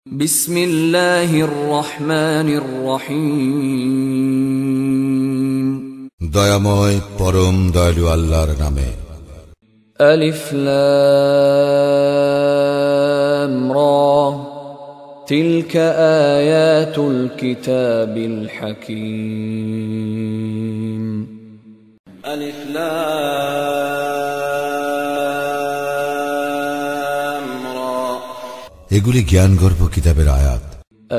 বিসমিল্লাহির রহমানির রহিম। দয়াময় পরম দয়ালু আল্লাহর নামে। আলিফ লাম রা তিলকা আয়াতুল কিতাবিল হাকীম। আলিফ লাম রা, এগুলি জ্ঞানগর্ভ কিতাবের আয়াত।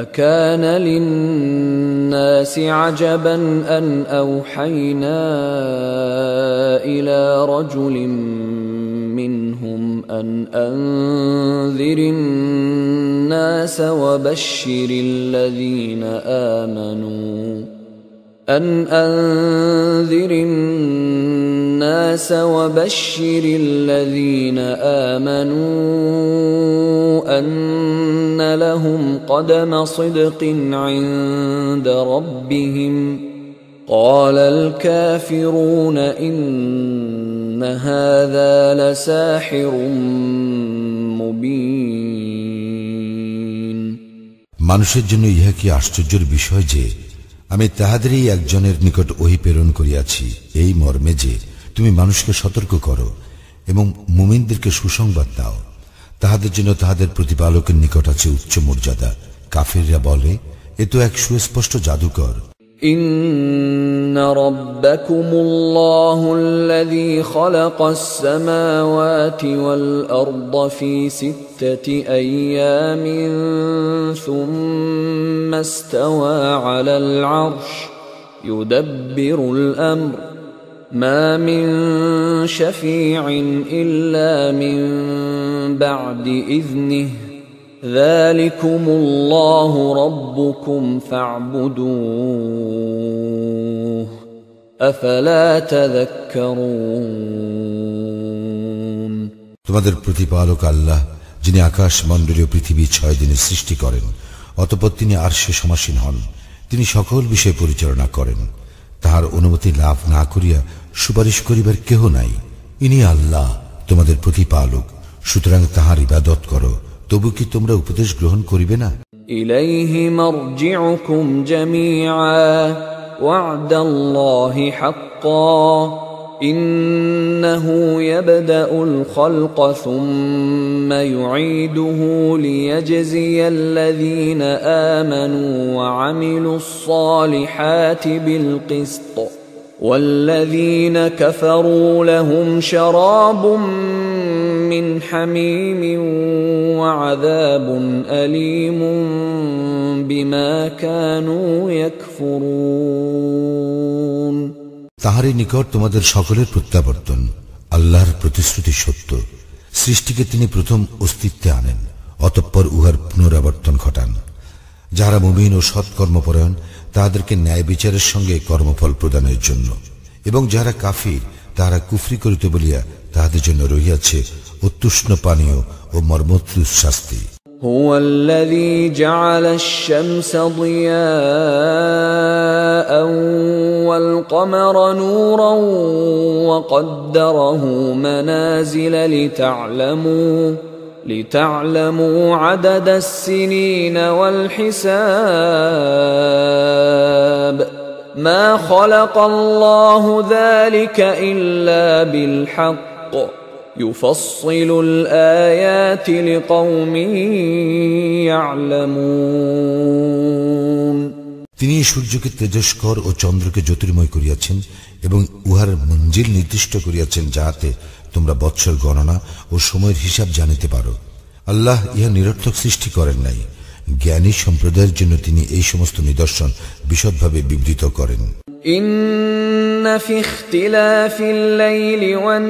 أكان للناس عجبا أن أوحينا إلى رجل منهم أن أنذر الناس وبشر الذين آمنوا أن لهم قدم صدق عند ربهم قال الكافرون إن هذا لساحر مبين। মানুষের জন্য ইহা কি আশ্চর্যের বিষয় যে আমি তাহাদেরই একজনের নিকট ওহী প্রেরণ করিয়াছি এই মর্মে যে তুমি মানুষকে সতর্ক করো এবং মুমিনদেরকে সুসংবাদ দাও। তাহাদের জন্য তাহাদের প্রতিপালকের নিকট আছে উচ্চ মর্যাদা। কাফিররা বলে, এ তো এক সুস্পষ্ট জাদুকর। إن ربكم الله الذي خلق السماوات والأرض في 6 أيام ثم استوى على العرش يدبر الأمر ما من شفيع إلا من بعد إذنه ذلكم الله ربكم فاعبدوه أفلا تذكرون। তোমাদের প্রতিপালক আল্লাহ, যিনি আকাশ মণ্ডলীয় পৃথিবী 6 দিনে সৃষ্টি করেন, অতঃপর তিনি আরশে সমাসীন হন। তিনি সকল বিষয় পরিচালনা করেন। তাহার অনুমতি লাভ না করিয়া সুপারিশ করিবার কেহ নাই। ইনি আল্লাহ তোমাদের প্রতিপালক, সুতরাং তাহার ইবাদত করো। তবু কি তোমরা উপদেশ গ্রহণ করিবে না? ইলাইহি মারজিউকুম জামিআ ওয়া'দাল্লাহি হাক্কান ইন্নাহু ইয়াবদাউল খালকা সুম্মা ইউঈদুহু লিয়াজজিয়াল্লাযীনা আমানু ওয়া আমিলুস সালিহাতি বিল কিসত والذين كفروا لهم شراب من حميم وعذاب أليم بما كانوا يكفرون। তাহারই নিকট তোমাদের সকলের প্রত্যাবর্তন। আল্লাহর প্রতিশ্রুতি সত্য। সৃষ্টিকে তিনি প্রথম অস্তিত্বে আনেন, অতঃপর উহার পুনরাবর্তন ঘটান। যাহারা মুমিন ও সৎকর্মপরায়ণ তাহাদেরকে ন্যায় বিচারের সঙ্গে কর্মফল প্রদানের জন্য, এবং যাহারা কাফির তাহারা কুফরি করিতে বলিয়া তাহাদের জন্য রহিয়াছে উত্তুষ্ণ পানীয় ও মর্মন্তুদ শাস্তি। هو الذي جعل الشمس ضياء والقمر نورا وقدره منازل لتعلموا عدد السنين والحساب ما خلق الله ذلك إلا بالحق يفصل الآيات لقوم يعلمون। তিনি সূর্যকে তেজস্কর ও চন্দ্রকে জ্যোতির্ময় করিয়াছেন এবং উহার মঞ্জিল নির্দিষ্ট করিয়াছেন, যাহাতে তোমরা বৎসর গণনা ও সময়ের হিসাব জানিতে পারো। আল্লাহ ইহা নিরর্থক সৃষ্টি করেন নাই। জ্ঞানী সম্প্রদায়ের জন্য তিনি এই সমস্ত নিদর্শন বিশদভাবে বিবৃত করেন। ইন্না ফি ইখতিলাফিল লাইলি ওয়ান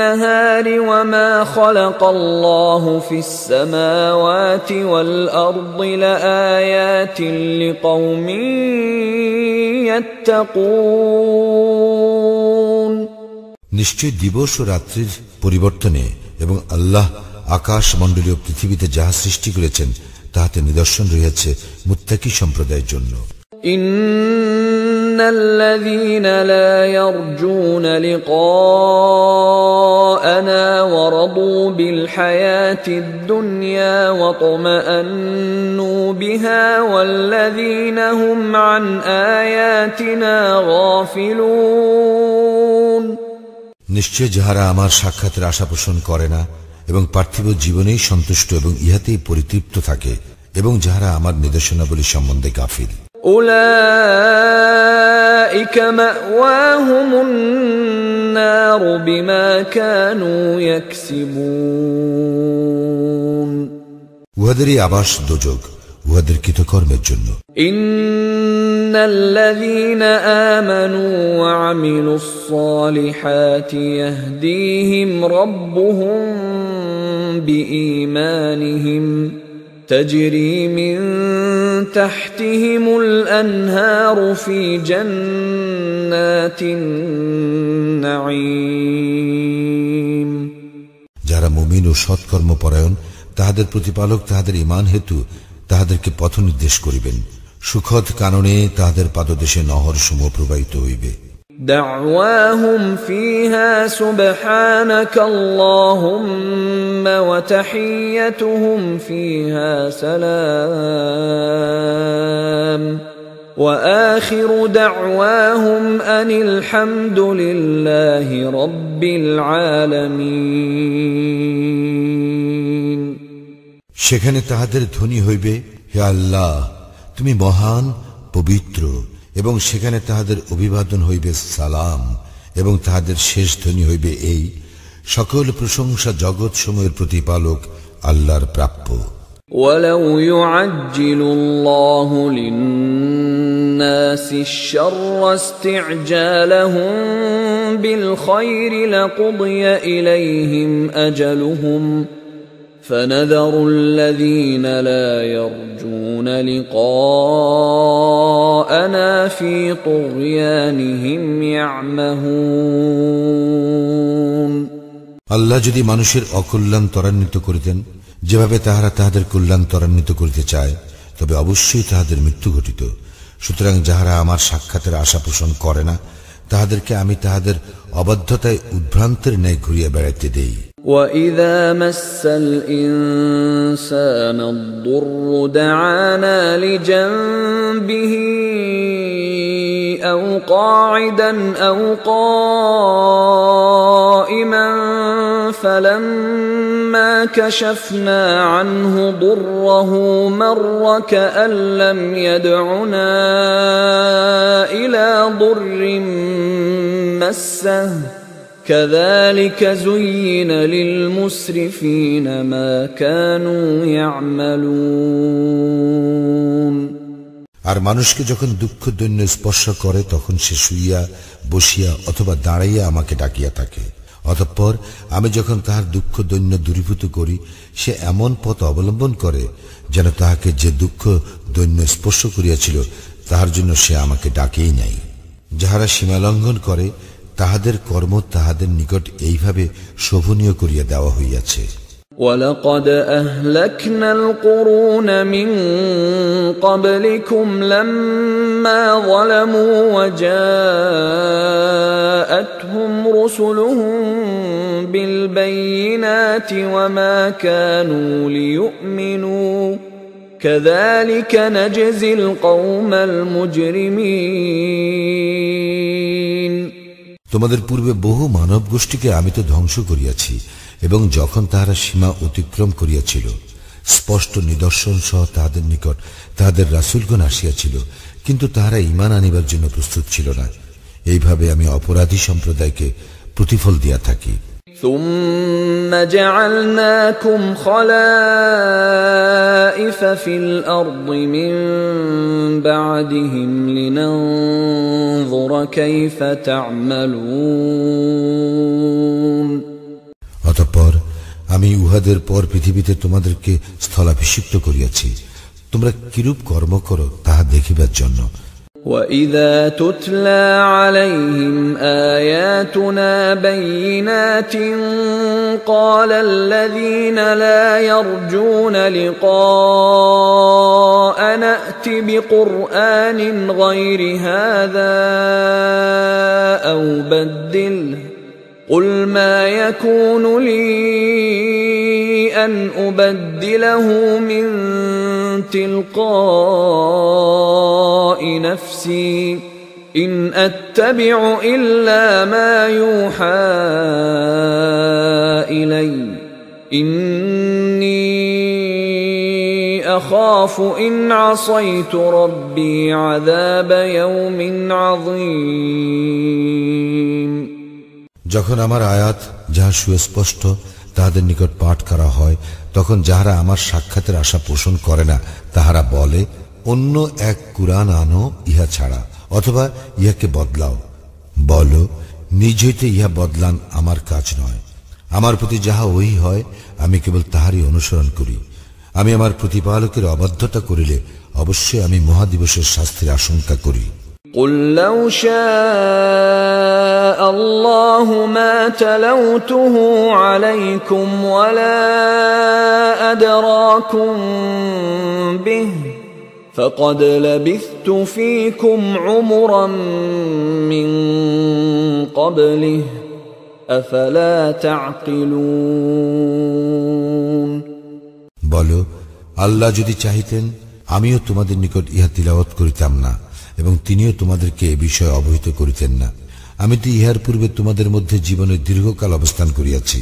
নাহারি ওয়া মা খালাকাল্লাহু ফিস সামাওয়াতি ওয়াল আরদি লাআয়াতিন লিকাওমিন ইয়াত্তাকুন। নিশ্চয় দিবস ও রাত্রির পরিবর্তনে এবং আল্লাহ আকাশ মণ্ডলীয় পৃথিবীতে যাহা সৃষ্টি করেছেন তাহাতে নিদর্শন রয়েছে মুত্তাকি সম্প্রদায়ের জন্য। إن الذين لا يرجون لقاءنا ورضوا بالحياة الدنيا واطمأنوا بها والذين هم عن آياتنا غافلون নিশ্চয় যাহারা আমার সাক্ষাতের আশা পোষণ করে না এবং পার্থিব জীবনেই সন্তুষ্ট এবং ইহাতেই পরিতৃপ্ত থাকে এবং যাহারা আমার নিদর্শনাবলী সম্বন্ধে গাফিল أولئك مأواهم النار بما كانوا يكسبون উহাদেরই আবাস দোজখ উহাদের কৃতকর্মের জন্য إن الذين آمنوا وعملوا الصالحات يهديهم ربهم بإيمانهم تجري من تحتهم الأنهار في جنات النعيم যারা মুমিন ও সৎকর্ম পরায়ণ তাহাদের প্রতিপালক তাহাদের ঈমান হেতু তাহাদেরকে পথ নির্দেশ করিবেন সুখদ কাননে তাহাদের পাদদেশে নহর সমূহ প্রবাহিত হইবে دعواهم فيها سبحانك اللهم وتحيتهم فيها سلام وآخر دعواهم أن الحمد لله رب العالمين সেখানে তাহাদের ধ্বনি হইবে হে আল্লাহ তুমি মহান পবিত্র এবং সেখানে তাহাদের অভিবাদন হইবে সালাম এবং তাহাদের শেষ ধ্বনি হইবে এই সকল প্রশংসা জগৎ সমূহের প্রতিপালক আল্লাহর প্রাপ্য ولو يعجل الله للناس الشر استعجالهم بالخير لقضي إليهم أجلهم فنذر الذين لا يرجون لقاءنا في طغيانهم يعمهون আল্লাহ যদি মানুষের অকল্যাণ ত্বরান্বিত করিতেন যেভাবে তাহারা তাহাদের কল্যাণ ত্বরান্বিত করিতে চায় তবে অবশ্যই তাহাদের মৃত্যু ঘটিত সুতরাং যাহারা আমার সাক্ষাতের আশা পোষণ করে না তাহাদেরকে আমি তাহাদের অবাধ্যতায় উদ্ভ্রান্তের ন্যায় ঘুরিয়া বেড়াইতে দেই وَإِذَا مَسَّ الْإِنسَانَ الضُّرُّ دَعَانَا لِجَنبِهِ أَوْ قَاعِدًا أَوْ قَائِمًا فَلَمَّا كَشَفْنَا عَنْهُ ضُرَّهُ مَرَّ كَأَن لَّمْ يَدْعُنَا إِلَى ضُرٍّ مَّسَّهُ كذلك زين للمسرفين ما كانوا يعملون আর মানুষকে যখন দুঃখ দৈন্য স্পর্শ করে তখন সে শুইয়া বসিয়া অথবা দাঁড়াইয়া আমাকে ডাকিয়া থাকে অতঃপর আমি যখন তাহার দুঃখ দৈন্য দূরীভূত করি সে এমন পথ অবলম্বন করে যেন তাহাকে যে দুঃখ দৈন্য স্পর্শ করিয়াছিল তাহার জন্য সে আমাকে ডাকেই নাই যাহারা সীমালঙ্ঘন করে তাহাদের কর্ম তাহাদের নিকট এইভাবে শোভনীয় করিয়া দেওয়া হইয়াছে وَلَقَدْ أَهْلَكْنَا الْقُرُونَ مِنْ قَبْلِكُمْ لَمَّا ظَلَمُوا وَجَاءَتْهُمْ رُسُلُهُم بِالْبَيِّنَاتِ وَمَا كَانُوا لِيُؤْمِنُوا كَذَلِكَ نَجْزِي الْقَوْمَ الْمُجْرِمِينَ তোমাদের পূর্বে বহু মানব গোষ্ঠীকে আমি তো ধ্বংস করিয়াছি এবং যখন তাহারা সীমা অতিক্রম করিয়াছিল স্পষ্ট নিদর্শন সহ তাহাদের নিকট তাহাদের রাসূলগণ আসিয়াছিল কিন্তু তাহারা ঈমান আনিবার জন্য প্রস্তুত ছিল না এইভাবে আমি অপরাধী সম্প্রদায়কে প্রতিফল দিয়া থাকি ثم جعلناكم خلائف في الأرض من بعدهم لننظر كيف تعملون অতঃপর আমি উহাদের পর পৃথিবীতে তোমাদেরকে স্থলাভিষিক্ত করিয়াছি তোমরা কিরূপ কর্ম করো তাহা দেখিবার জন্য وَإِذَا تُتْلَى عَلَيْهِمْ آيَاتُنَا بَيِّنَاتٍ قَالَ الَّذِينَ لَا يَرْجُونَ لِقَاءَنَا نأت بقرآن غير هذا أو بدله قل ما يكون لي أن أبدله من تلقاء نفسي إن أتبع إلا ما يوحى إلي إني أخاف إن عصيت ربي عذاب يوم عظيم যখন আমার আয়াত যাহা সুস্পষ্ট তাহাদের নিকট পাঠ করা হয়, তখন যাহারা আমার সাক্ষাতের আশা পোষণ করে না তাহারা বলে, অন্য এক কুরআন আনো ইহা ছাড়া, অথবা ইহাকে বদলাও। বল, নিজ হইতে ইহা বদলান আমার কাজ নয়। আমার প্রতি যাহা ওহী হয় আমি কেবল তাহারই অনুসরণ করি। আমি আমার প্রতিপালকের অবাধ্যতা করিলে অবশ্যই আমি মহাদিবসের শাস্তির আশঙ্কা করি। قل لو شاء الله ما تلوته عليكم ولا أدراكم به فقد لبثت فيكم عمرا من قبله أفلا تعقلون বলো, আল্লাহ যদি চাহিতেন আমিও তোমাদের নিকট ইহা তিলাওয়াত করিতাম না এবং তিনিও তোমাদেরকে এ বিষয়ে অবহিত করিতেন না। আমি তো ইহার পূর্বে তোমাদের মধ্যে জীবনের দীর্ঘকাল অবস্থান করিয়াছি,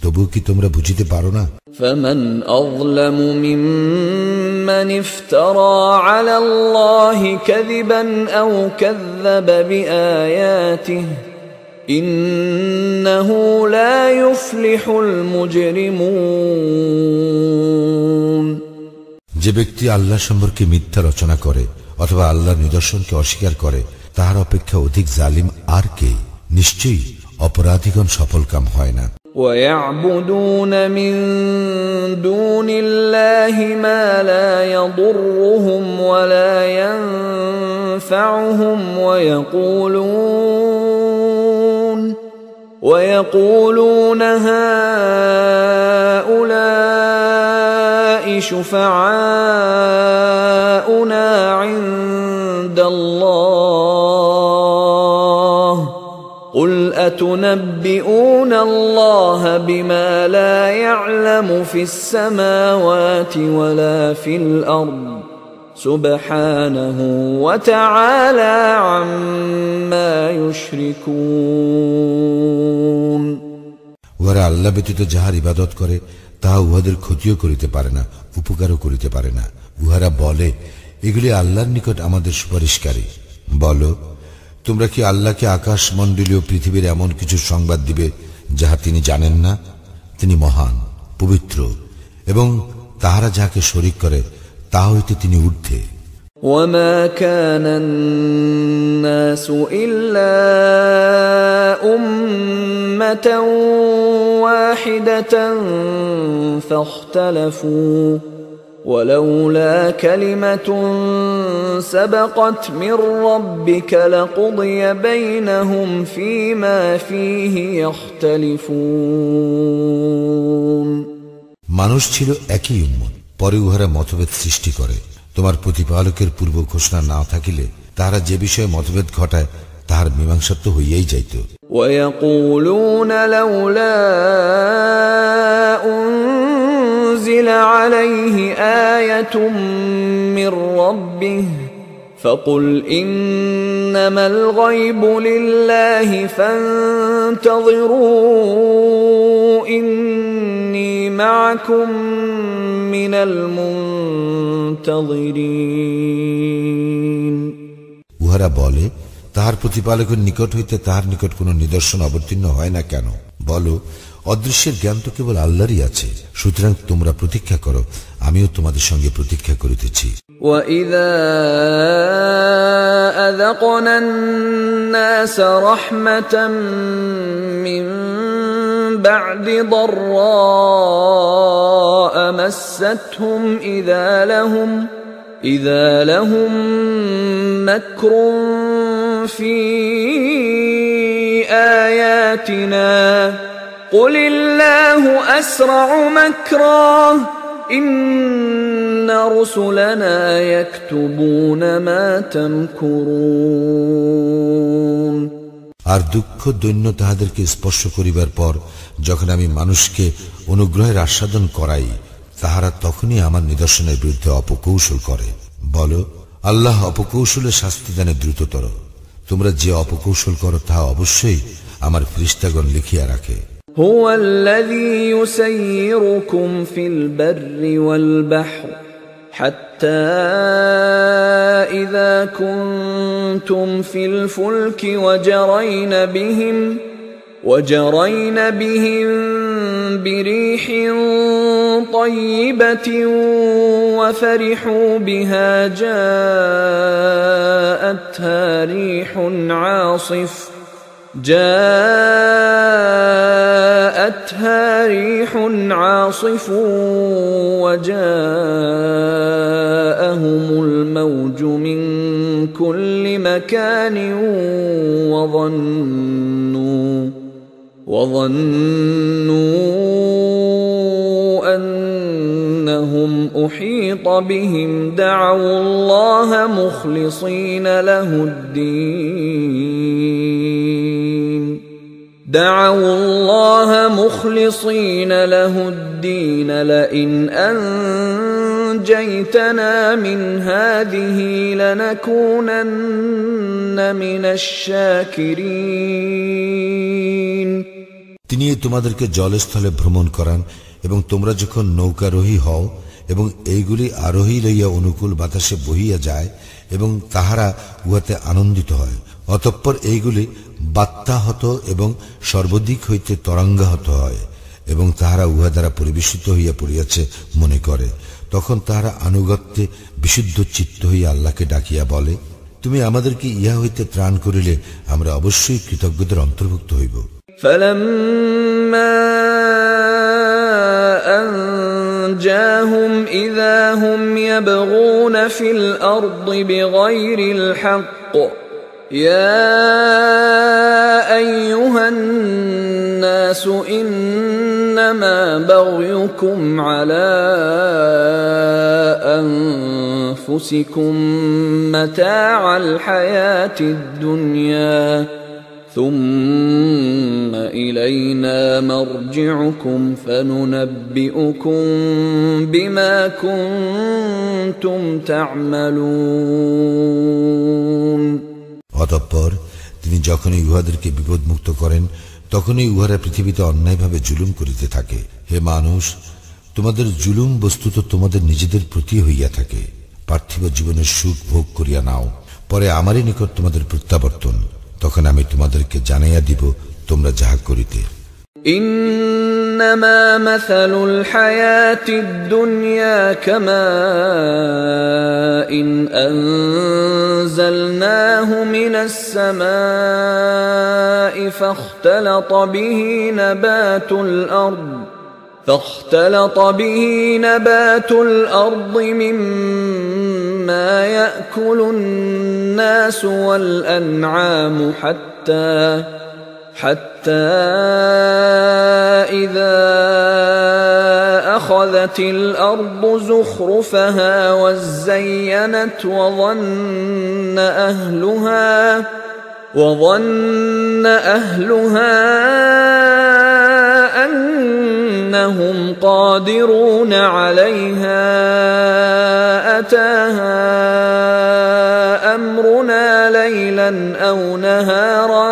তবুও কি তোমরা বুঝিতে পারো না? فمن أظلم ممن افترى على الله كذبا أو كذب بآياته إنه لا يفلح المجرمون যে ব্যক্তি আল্লাহ সম্পর্কে মিথ্যা রচনা করে অথবা আল্লাহর নিদর্শনকে অস্বীকার করে তাহার অপেক্ষা অধিক জালিম আর কে? নিশ্চয়ই অপরাধীগণ সফলকাম হয় না। ويعبدون من دون الله ما لا يضرهم ولا ينفعهم ويقولون هؤلاء شفعاؤنا عند الله قل أتنبئون الله بما لا يعلم في السماوات ولا في الأرض سبحانه وتعالى عما يشركون ওরা আল্লাহ ব্যতীত যাহার ইবাদত করে তাহা উহাদের ক্ষতিও করিতে পারে না, উপকারও করিতে পারে না। উহারা বলে, এগুলি আল্লাহর নিকট আমাদের সুপারিশকারী। বলো, তোমরা কি আল্লাহকে আকাশ মণ্ডলীয় পৃথিবীর এমন কিছু সংবাদ দিবে যাহা তিনি জানেন না? তিনি মহান, পবিত্র, এবং তাহারা যাহাকে শরীক করে তাহা হইতে তিনি ঊর্ধ্বে। وما كان الناس إلا أمة واحدة فاختلفوا ولولا كلمة سبقت من ربك لقضي بينهم فيما فيه يختلفون মানুষ ছিল একই উম্মত, পরে উহারা মতভেদ সৃষ্টি করে। তোমার প্রতিপালকের পূর্ব ঘোষণা না থাকিলে তাহারা যে বিষয়ে মতভেদ ঘটায় তাহার মীমাংসা তো হইয়াই যাইত। ويقولون لولا أنزل عليه آية من ربه فقل إنما الغيب لله فانتظروا إني معكم من المنتظرين উহারা বলে, তাহার প্রতিপালকের নিকট হইতে তাহার নিকট কোন নিদর্শন অবতীর্ণ হয় না কেন? বলো, অদৃশ্যের জ্ঞান তো কেবল আল্লাহরই আছে, সুতরাং তোমরা প্রতীক্ষা করো, আমিও তোমাদের সঙ্গে প্রতীক্ষা করিতেছি। وَإِذَا أَذَقْنَا النَّاسَ رَحْمَةً مِّن بَعْدِ ضَرَّاءَ مَسَّتْهُمْ إِذَا لَهُم مَّكْرٌ فِي آيَاتِنَا قُلِ اللَّهُ أَسْرَعُ مَكْرًا إن رسلنا يكتبون ما تمكرون আর দুঃখ দৈন্য তাহাদেরকে স্পর্শ করিবার পর যখন আমি মানুষকে অনুগ্রহের আস্বাদন করাই, তাহারা তখনই আমার নিদর্শনের বিরুদ্ধে অপকৌশল করে। বলো, আল্লাহ অপকৌশলের শাস্তিদানে দ্রুততর। তোমরা যে অপকৌশল করো তাহা অবশ্যই আমার ফেরেশতাগণ লিখিয়া রাখে। هو الذي يسيركم في البر والبحر حتى إذا كنتم في الفلك وجرين بهم بريح طيبة وفرحوا بها جاءتها ريح عاصف وجاءهم الموج من كل مكان وظنوا أنهم أحيط بهم دعوا الله مخلصين له الدين لئن أنجيتنا من هذه لنكونن من الشاكرين তিনি তোমাদেরকে জলস্থলে ভ্রমণ করান এবং তোমরা যখন নৌকারোহী হও এবং এইগুলি আরোহী লইয়া অনুকূল বাতাসে বহিয়া যায় এবং তাহারা উহাতে আনন্দিত হয়, অতঃপর এইগুলি বাত্যাহত এবং সর্বদিক হইতে তরঙ্গাহত হয় এবং তাহারা উহা দ্বারা পরিবেশিত হইয়া পড়িয়াছে মনে করে, তখন তাহারা আনুগত্যে বিশুদ্ধ চিত্ত হইয়া আল্লাহকে ডাকিয়া বলে, তুমি আমাদেরকে ইহা হইতে ত্রাণ করিলে আমরা অবশ্যই কৃতজ্ঞদের অন্তর্ভুক্ত হইব। فلما أنجاهم إذا هم يبغون في الأرض بغير الحق يا أيها الناس إنما بغيكم على أنفسكم متاع الحياة الدنيا ثم إلينا مرجعكم فننبئكم بما كنتم تعملون অতঃপর তিনি যখনই উহাদেরকে বিপদমুক্ত করেন তখনই উহারা পৃথিবীতে অন্যায়ভাবে জুলুম করিতে থাকে। হে মানুষ, তোমাদের জুলুম বস্তুত তোমাদের নিজেদের প্রতি হইয়া থাকে। পার্থিব জীবনের সুখ ভোগ করিয়া নাও, পরে আমারই নিকট তোমাদের প্রত্যাবর্তন, তখন আমি তোমাদেরকে জানাইয়া দিব তোমরা যাহা করিতে। إنما مثل الحياة الدنيا كماء أنزلناه من السماء فاختلط به نبات الأرض مما يأكل الناس والأنعام حتى إذا أخذت الأرض زخرفها وزينت وظن أهلها أنهم قادرون عليها أتاها أمرنا ليلا أو نهارا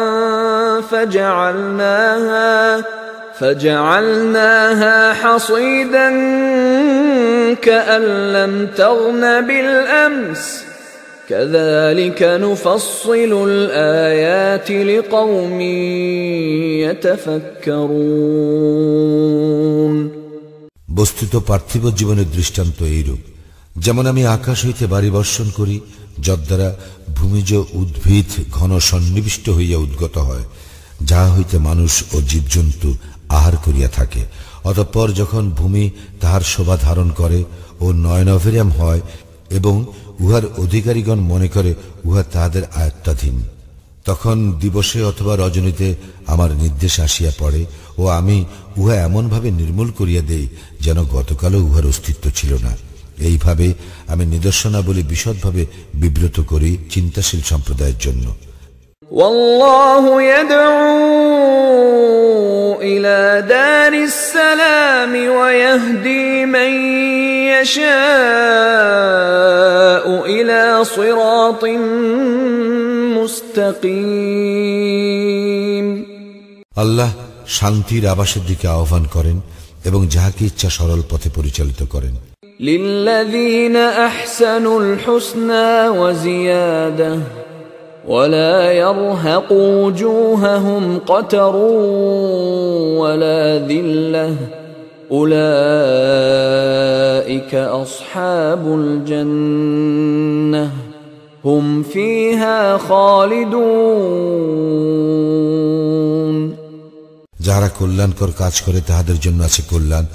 فجعلناها حصيدا كأن لم تغن بالأمس كذلك نفصل الآيات لقوم يتفكرون বস্তুত পার্থিব জীবনের দৃষ্টান্ত এইরূপ, যেমন আমি আকাশ হইতে বাড়ি বর্ষণ করি, যদ্বারা ভূমিজ উদ্ভিদ ঘন সন্নিবিষ্ট হইয়া উদ্গত হয়, যাহা হইতে মানুষ ও জীবজন্তু আহার করিয়া থাকে। অতঃপর যখন ভূমি তাহার শোভা ধারণ করে ও নয়নভেরাম হয় এবং উহার অধিকারীগণ মনে করে উহা তাহাদের আয়ত্তাধীন, তখন দিবসে অথবা রজনীতে আমার নির্দেশ আসিয়া পড়ে ও আমি উহা এমন ভাবে নির্মূল করিয়া দেই যেন গতকালও উহার অস্তিত্ব ছিল না। এইভাবে আমি নিদর্শনাবলী বিশদভাবে বিব্রত করি চিন্তাশীল সম্প্রদায়ের জন্য। والله يدعو إلى دار السلام ويهدي من يشاء إلى صراط مستقيم। আল্লাহ শান্তির আবাসের দিকে আহ্বান করেন এবং যাহাকে ইচ্ছা সরল পথে পরিচালিত করেন। للذين أحسنوا الحسنى وزيادة ولا يرهق وجوههم قتر ولا ذلة أولئك أصحاب الجنة هم فيها خالدون। যারা কল্যাণকর কাজ করে তাহাদের জন্য আছে কল্যাণ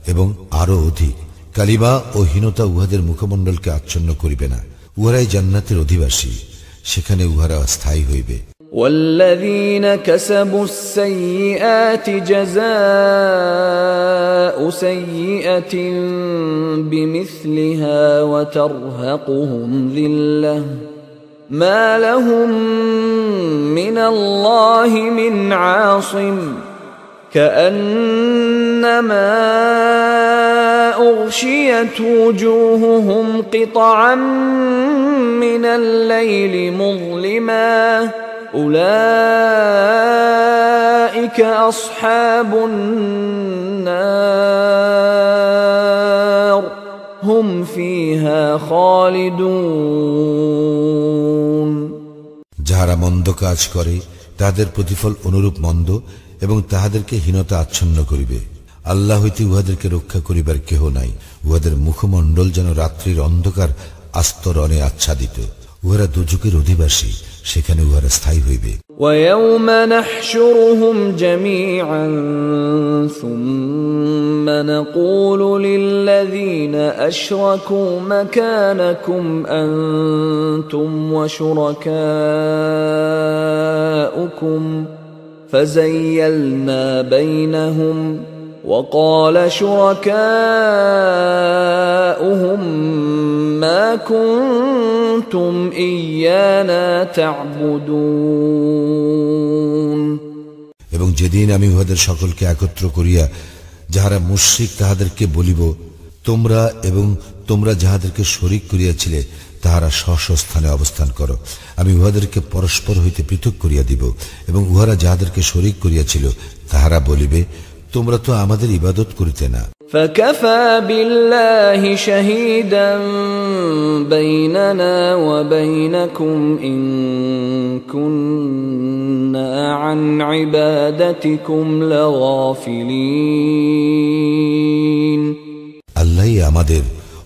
এবং আরো অধিক। কালিমা ও হীনতা উহাদের মুখমণ্ডলকে আচ্ছন্ন করিবে না। উহারাই জান্নাতের অধিবাসী, সেখানে উহারা স্থায়ী হইবে। والذين كسبوا السيئات جزاء سيئة بمثلها وترهقهم ذلة ما لهم من الله من عاصم كأنما أغشيت وجوههم قطعا من الليل مظلما أولئك أصحاب النار هم فيها خالدون। যাহারা মন্দ কাজ করে তাদের প্রতিফল অনুরূপ মন্দ এবং তাহাদেরকে হীনতা আচ্ছন্ন করিবে। আল্লাহ হইতে উহাদেরকে রক্ষা করিবার কেহ নাই। উহাদের মুখমণ্ডল যেন রাত্রির অন্ধকার আস্তরণে আচ্ছাদিত। উহারা দুজকের অধিবাসী, সেখানে উহারা স্থায়ী হইবে। وَيَوْمَ نَحْشُرُهُمْ جَمِيعًا ثُمَّ نَقُولُ لِلَّذِينَ أَشْرَكُوا مَكَانَكُمْ أَنْتُمْ وَشُرَكَاؤُكُمْ فَزَيَّلْنَا بَيْنَهُمْ وَقَالَ شُرَكَاؤُهُمْ مَا كُنْتُمْ إِيَّانَا تَعْبُدُونَ। এবং যেদিন আমি উহাদের সকলকে একত্র করিয়া যাহারা মুশরিক তাহাদেরকে বলিব, তোমরা এবং তোমরা যাহাদেরকে শরীক করিয়াছিলে তাহারা স্ব স্থানে অবস্থান করো। আমি উহাদেরকে পরস্পর হইতে পৃথক করিয়া দিব এবং উহারা যাহাদেরকে শরীক করিয়াছিল তাহারা বলিবে, তোমরা তো আমাদের ইবাদত করিতে না। فَكَفَى بِاللَّهِ شَهِيدًا بَيْنَنَا وَبَيْنَكُمْ إِن كُنَّا عَنْ عِبَادَتِكُمْ لَغَافِلِينَ। আল্লাহই আমাদের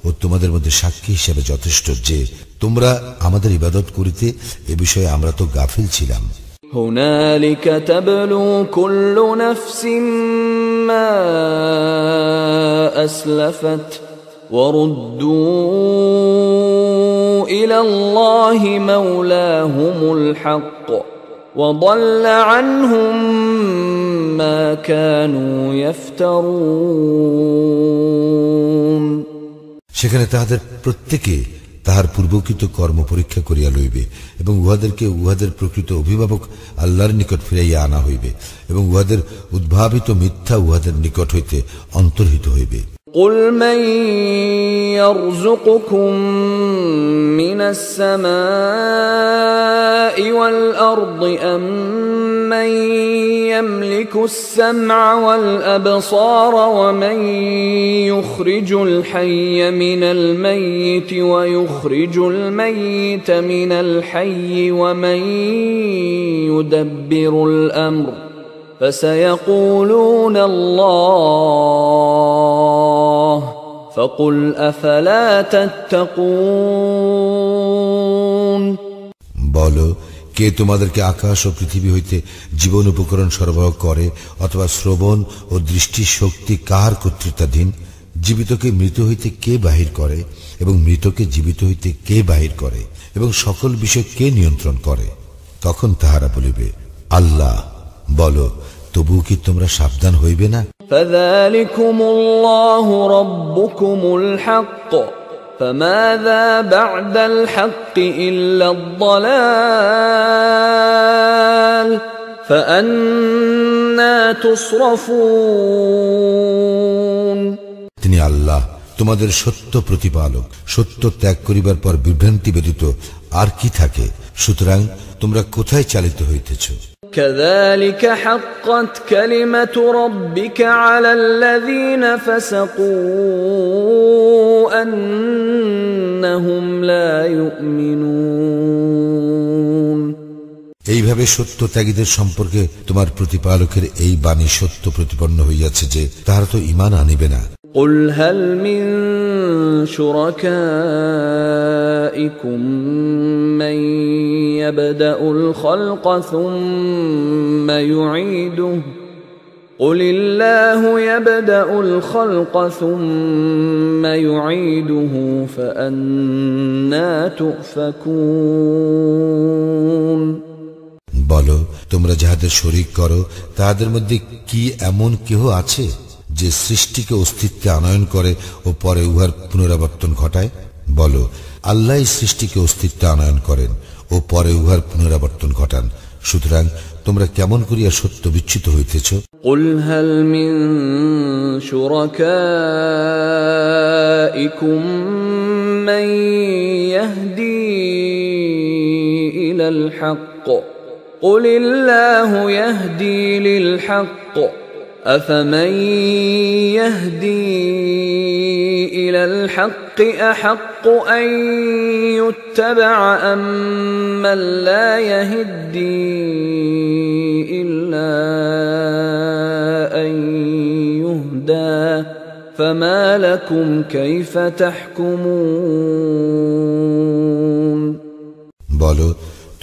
ও তোমাদের মধ্যে সাক্ষী হিসেবে যথেষ্ট যে তোমরা আমাদের ইবাদত করিতে এ বিষয়ে আমরা তো গাফিল ছিলাম। هُنَالِكَ تَبْلُو كُلُّ نَفْسٍ مَا أَسْلَفَتْ وَرُدُّوا إِلَى اللَّهِ مَوْلَاهُمُ الْحَقِّ وَضَلَّ عَنْهُمْ مَا كَانُوا يَفْتَرُونَ। সেখানে তাহাদের প্রত্যেকে তাহার পূর্বকৃত কর্ম পরীক্ষা করিয়া লইবে এবং উহাদেরকে উহাদের প্রকৃত অভিভাবক আল্লাহর নিকট ফিরাইয়া আনা হইবে এবং উহাদের উদ্ভাবিত মিথ্যা উহাদের নিকট হইতে অন্তর্হিত হইবে। قُلْ مَنْ يَرْزُقُكُمْ مِنَ السَّمَاءِ وَالْأَرْضِ أَمَّنْ يَمْلِكُ السَّمْعَ وَالْأَبْصَارَ وَمَنْ يُخْرِجُ الْحَيَّ مِنَ الْمَيِّتِ وَيُخْرِجُ الْمَيِّتَ مِنَ الْحَيِّ وَمَنْ يُدَبِّرُ الْأَمْرَ فَسَيَقُولُونَ اللَّهُ فَقُلْ أَفَلَا تَتَّقُونَ। বলো, কে তোমাদেরকে আকাশ ও পৃথিবী হইতে জীবন উপকরণ সরবরাহ করে অথবা শ্রবণ ও দৃষ্টি শক্তি কার কর্তৃত্বাধীন? জীবিতকে মৃত হইতে কে বাহির করে এবং মৃতকে জীবিত হইতে কে বাহির করে এবং সকল বিষয় কে নিয়ন্ত্রণ করে? তখন তাহারা বলিবে, আল্লাহ। বলো, তবুও কি তোমরা সাবধান হইবে না? فذلكم الله ربكم الحق فماذا بعد الحق إلا الضلال فأنى تصرفون তিনি আল্লাহ, তোমাদের সত্য প্রতিপালক। সত্য ত্যাগ করিবার পর বিভ্রান্তি ব্যতীত আর কি থাকে? সুতরাং তোমরা কোথায় চালিত হইতেছ? كذلك حقت كلمة ربك على الذين فسقوا أنهم لا يؤمنون এইভাবে সত্য ত্যাগীদের সম্পর্কে তোমার প্রতিপালকের এই বাণী সত্য প্রতিপন্ন হইয়াছে যে তাহারা তো ঈমান আনিবে না। قل هل من شركائكم من يبدأ الخلق ثم يعيده قل الله يبدأ الخلق ثم يعيده فأنى تؤفكون বলো, তোমরা যাহাদের শরীক করো তাহাদের মধ্যে কি এমন কেহ আছে যে সৃষ্টিকে অস্তিত্বে আনয়ন করে ও পরে উহার পুনরাবর্তন ঘটায়? বলো, আল্লাহ সৃষ্টিকে অস্তিত্বে আনয়ন করেন ও পরে উহার পুনরাবর্তন ঘটান। সুতরাং তোমরা কেমন করিয়া সত্য বিচ্যুত হইতেছ? قل هل من شركائكم من يهدي إلى الحق قل الله يهدي للحق أفمن يهدي إلى الحق أحق أن يتبع أم من لا يهدي إلا أن يهدى فما لكم كيف تحكمون বলো,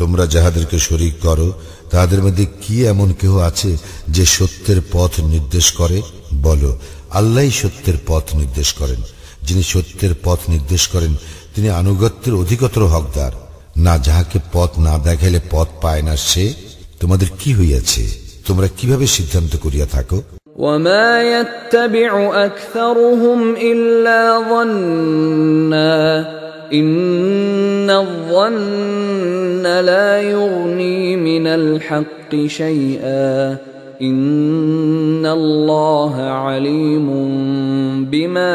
তোমরা যাহাদেরকে শরীক করো তাদের মধ্যে কি এমন কেহ আছে যে সত্যের পথ নির্দেশ করে? বলো, আল্লাহই সত্যের পথ নির্দেশ করেন। যিনি সত্যের পথ নির্দেশ করেন তিনি আনুগত্যের অধিকতর হকদার। না যাহাকে পথ না দেখাইলে পথ পায় না সে? তোমাদের কি হইয়াছে? তোমরা কিভাবে সিদ্ধান্ত করিয়া থাকো? وما يتبع أكثرهم إلا ظنا إن الظن لا يغني من الحق شيئا إن الله عليم بما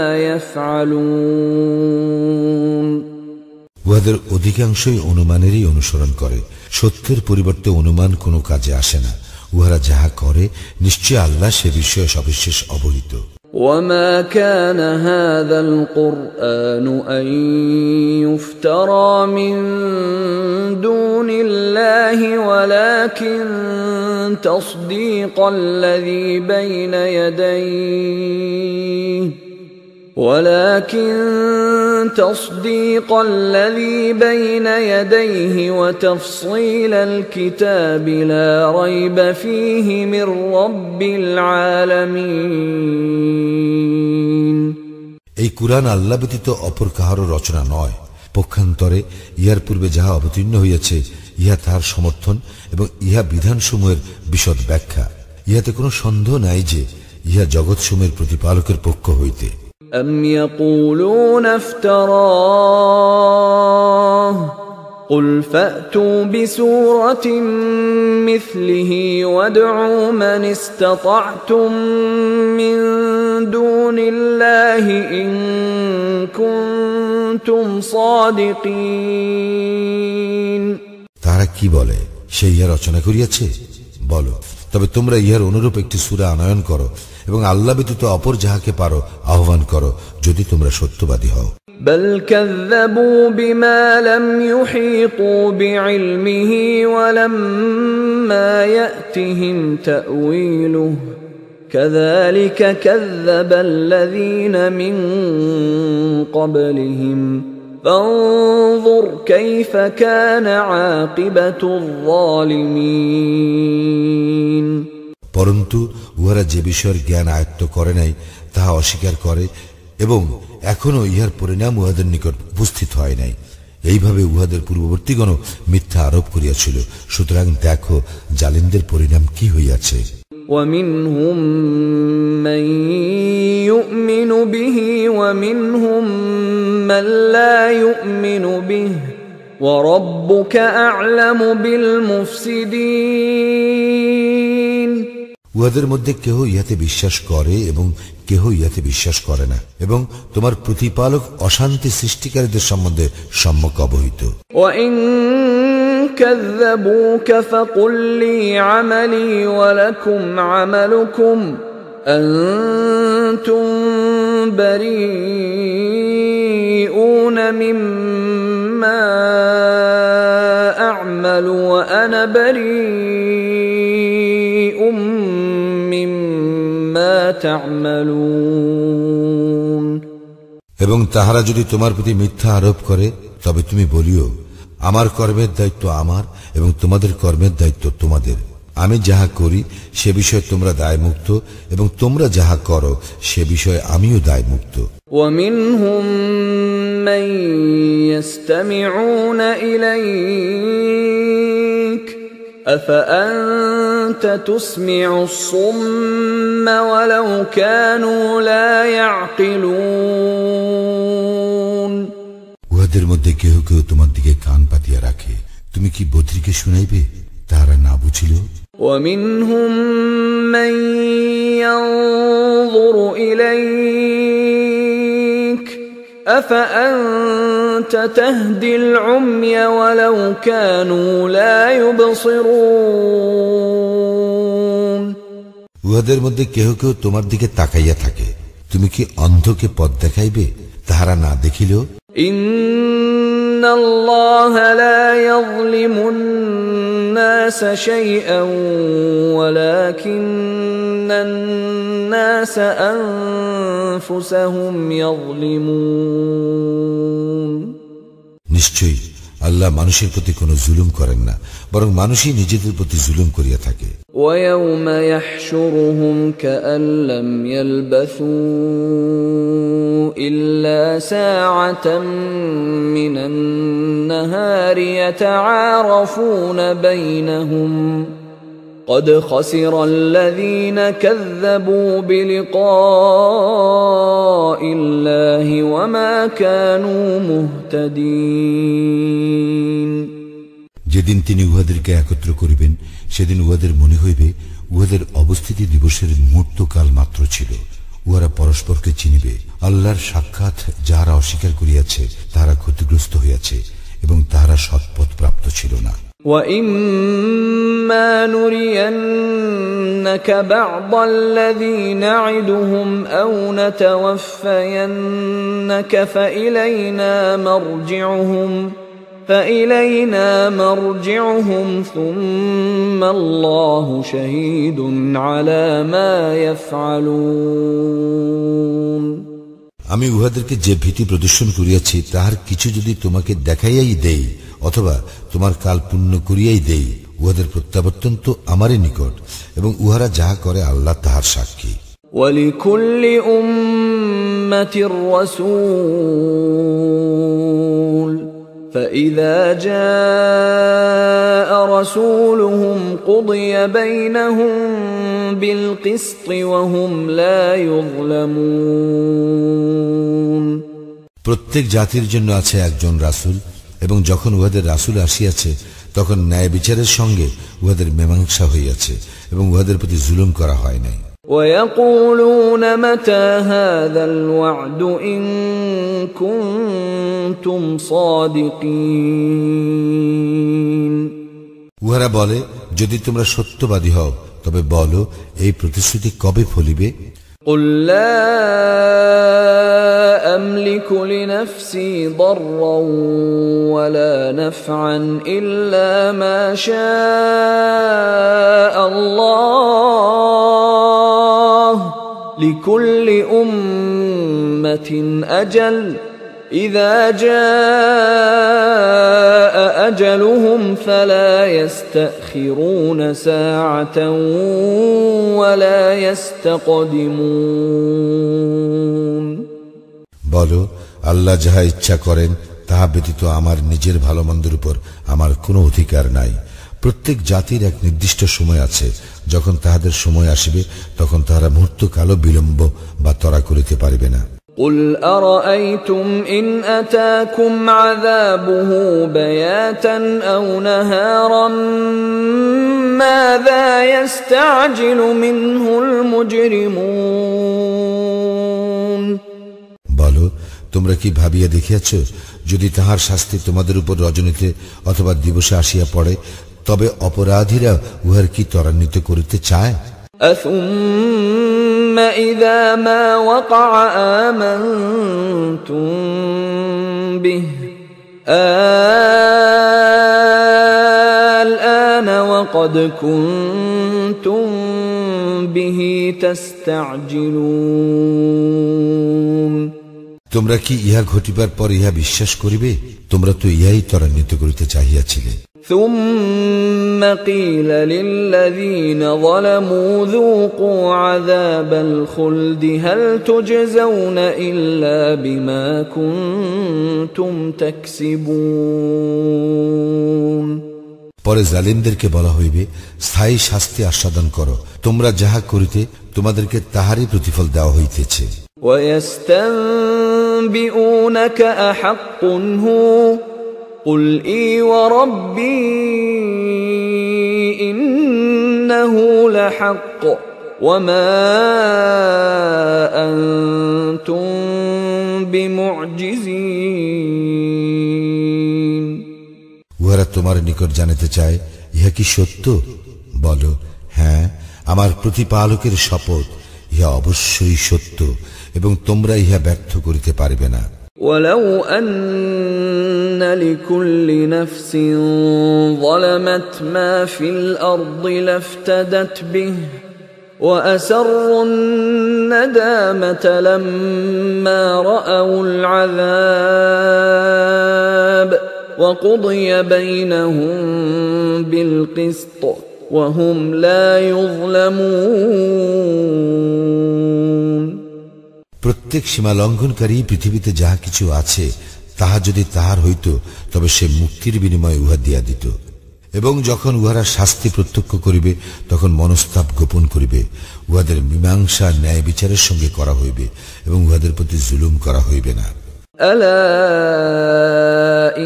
يفعلون উহাদের অধিকাংশই অনুমানেরই অনুসরণ করে। সত্যের পরিবর্তে অনুমান কোনো কাজে আসে না। উহারা যাহা করে নিশ্চয় আল্লাহ সে বিষয়ে সবিশেষ অবহিত। وما كان هذا القرآن أن يفترى من دون الله ولكن تصديق الذي بين يديه وتفصيل الكتاب لا ريب فيه من رب العالمين এই কুরআন আল্লাহ ব্যতীত অপর কাহারও রচনা নয়। পক্ষান্তরে ইহার পূর্বে যাহা অবতীর্ণ হইয়াছে ইহা তাহার সমর্থন এবং ইহা বিধানসমূহের বিশদ ব্যাখ্যা। ইহাতে কোনো সন্দেহ নাই যে ইহা জগৎসমূহের প্রতিপালকের পক্ষ হইতে। أم يقولون افتراه قل فأتوا بسورة مثله وادعوا من استطعتم من دون الله إن كنتم صادقين তারা কি বলে, সে ইহা রচনা করিয়াছে? বলো, তবে তোমরা ইহার অনুরূপ একটি সূরা আনয়ন করো এবং আল্লাহ ব্যতীত অপর যাহাকে পারো আহ্বান করো, যদি তোমরা সত্যবাদী হও। بل كذبوا بما لم يحيطوا بعلمه ولما يأتهم تأويله كذلك كذب الذين من قبلهم فانظر كيف كان عاقبة الظالمين পরন্তু উহারা যে বিষয়ের জ্ঞান আয়ত্ত করে নাই তাহা অস্বীকার করে এবং এখনো ইহার পরিণাম উহাদের নিকট উপস্থিত হয় নাই। এইভাবে উহাদের পূর্ববর্তীগণ মিথ্যা আরোপ করিয়াছিল। সুতরাং দেখো জালিমদের পরিণাম কি হইয়াছে। ومنهم من يؤمن به ومنهم من لا يؤمن به وربك أعلم بالمفسدين উহাদের মধ্যে কেহ ইহাতে বিশ্বাস করে এবং কেহ ইহাতে বিশ্বাস করে না, এবং তোমার প্রতিপালক অশান্তি সৃষ্টিকারীদের সম্বন্ধে সম্যক অবহিত। وإن كذبوك فقل لي عملي ولكم عملكم أنتم بريئون مما أعمل وأنا بريء مما تعملون। এবং তাহারা যদি তোমার প্রতি মিথ্যা আরোপ করে তবে তুমি বলিও, আমার কর্মের দায়িত্ব আমার এবং তোমাদের কর্মের দায়িত্ব তোমাদের। আমি যাহা করি সে বিষয়ে তোমরা দায়মুক্ত এবং তোমরা যাহা করো সে বিষয়ে আমিও দায়মুক্ত। ومنهم من يستمعون إليك أفأنت تسمع الصم ولو كانوا لا يعقلون। উহাদের মধ্যে কেহ কেহ তোমার দিকে কান পাতিয়া রাখে, তুমি কি বধিরকে শুনাইবে তাহারা না বুঝিল? ومنهم من ينظر إليك أفأنت تهدي العمي ولو كانوا لا يبصرون। উহাদের মধ্যে কেহ কেহ তোমার দিকে তাকাইয়া থাকে, তুমি কি অন্ধকে পথ দেখাইবে তাহারা না দেখিল? إن الله لا يظلم الناس شيئا ولكن الناس أنفسهم يظلمون। নিশ্চয়ই আল্লাহ মানুষের প্রতি কোনো জুলুম করেন না, বরং মানুষই নিজেদের প্রতি জুলুম করিয়া থাকে। ويوم يحشرهم كأن لم يلبثوا إلا ساعة من النهار يتعارفون بينهم قد خسر الذين كذبوا بلقاء الله وما كانوا مهتدين। যেদিন তিনি উহাদেরকে একত্র করিবেন সেদিন উহাদের মনে হইবে উহাদের অবস্থিতি দিবসের মুহূর্তকাল মাত্র ছিল। উহারা পরস্পরকে চিনিবে। আল্লাহর সাক্ষাৎ যাহারা অস্বীকার করিয়াছে তাহারা ক্ষতিগ্রস্ত হইয়াছে এবং তাহারা সৎপথ প্রাপ্ত ছিল না। وَإِمَّا نُرِيَنَّكَ بَعْضَ الَّذِي نَعِدُهُمْ أَوْ نَتَوَفَّيَنَّكَ فإلينا مرجعهم ثم الله شهيد على ما يفعلون। আমি উহাদেরকে যে ভীতি প্রদর্শন করিয়াছি তাহার কিছু যদি তোমাকে দেখাইয়াই দেই অথবা তোমার কাল পূর্ণ করিয়াই দেই, উহাদের প্রত্যাবর্তন তো আমারই নিকট এবং উহারা যাহা করে আল্লাহ তাহার সাক্ষী। وَلِكُلِّ أُمَّةٍ رَسُولٌ فإذا جاء رسولهم قضي بينهم بالقسط وهم لا يظلمون। প্রত্যেক জাতির জন্য আছে একজন রাসূল, এবং যখন উহাদের রাসূল আসিয়াছে তখন ন্যায় বিচারের সঙ্গে উহাদের মীমাংসা হইয়াছে এবং উহাদের প্রতি জুলুম করা হয় নাই। ويقولون متى هذا الوعد إن كنتم صادقين। উহারা বলে, যদি তোমরা সত্যবাদী হও তবে বলো এই প্রতিশ্রুতি কবে ফলিবে? قل لا أملك لنفسي ضرا ولا نفعا إلا ما شاء الله لكل أمة أجل إذا جاء أجلهم فلا يستأخرون ساعة ولا يستقدمون। বলো, আল্লাহ যাহা ইচ্ছা করেন তাহা ব্যতীত আমার নিজের ভালো মন্দের উপর আমার কোনো অধিকার নাই। প্রত্যেক জাতির এক নির্দিষ্ট সময় আছে, যখন তাহাদের সময় আসিবে তখন তাহারা মুহূর্তকালও বিলম্ব বা তরা করিতে পারিবে না। قل أرأيتم إن أتاكم عذابه بياتا أو نهارا ماذا يستعجل منه المجرمون বলো, তোমরা কি ভাবিয়া দেখিয়াছ, যদি তাহার শাস্তি তোমাদের উপর রজনীতে অথবা দিবসে আসিয়া পড়ে, তবে অপরাধীরা উহার কি ত্বরান্বিত করিতে চায়? أثم إذا ما وقع آمنتم به الآن وقد كنتم به تستعجلون তোমরা কি ইহা ঘটিবার পর ইহা বিশ্বাস করিবে? তোমরা তো ইহাই ত্বরান্বিত করিতে চাহিয়াছিলে। ثم قيل للذين ظلموا ذوقوا عذاب الخلد هل تجزون إلا بما كنتم تكسبون পরে জালিমদেরকে বলা হইবে, স্থায়ী শাস্তি আস্বাদন করো, তোমরা যাহা করিতে তোমাদেরকে তাহারই প্রতিফল দেওয়া হইতেছে। ويستنبئونك أحق هو قل إي وربي إنه لحق وما أنتم بمعجزين উহারা তোমার নিকট জানিতে চায়, ইহা কি সত্য? বলো, হ্যাঁ, আমার প্রতিপালকের শপথ, ইহা অবশ্যই সত্য এবং তোমরা ইহা ব্যর্থ করিতে পারবে না। ولو أن لكل نفس ظلمت ما في الأرض لافتدت به وأسروا الندامة لما رأوا العذاب وقضي بينهم بالقسط وهم لا يظلمون প্রত্যেক সীমা লঙ্ঘনকারী পৃথিবীতে যাহা কিছু আছে তাহা যদি তাহার হইত, তবে সে মুক্তির বিনিময়ে উহা দিয়া দিত। এবং যখন উহারা শাস্তি প্রত্যক্ষ করিবে তখন মনস্তাপ গোপন করিবে। উহাদের মীমাংসা ন্যায় বিচারের সঙ্গে করা হইবে এবং উহাদের প্রতি জুলুম করা হইবে না। ألا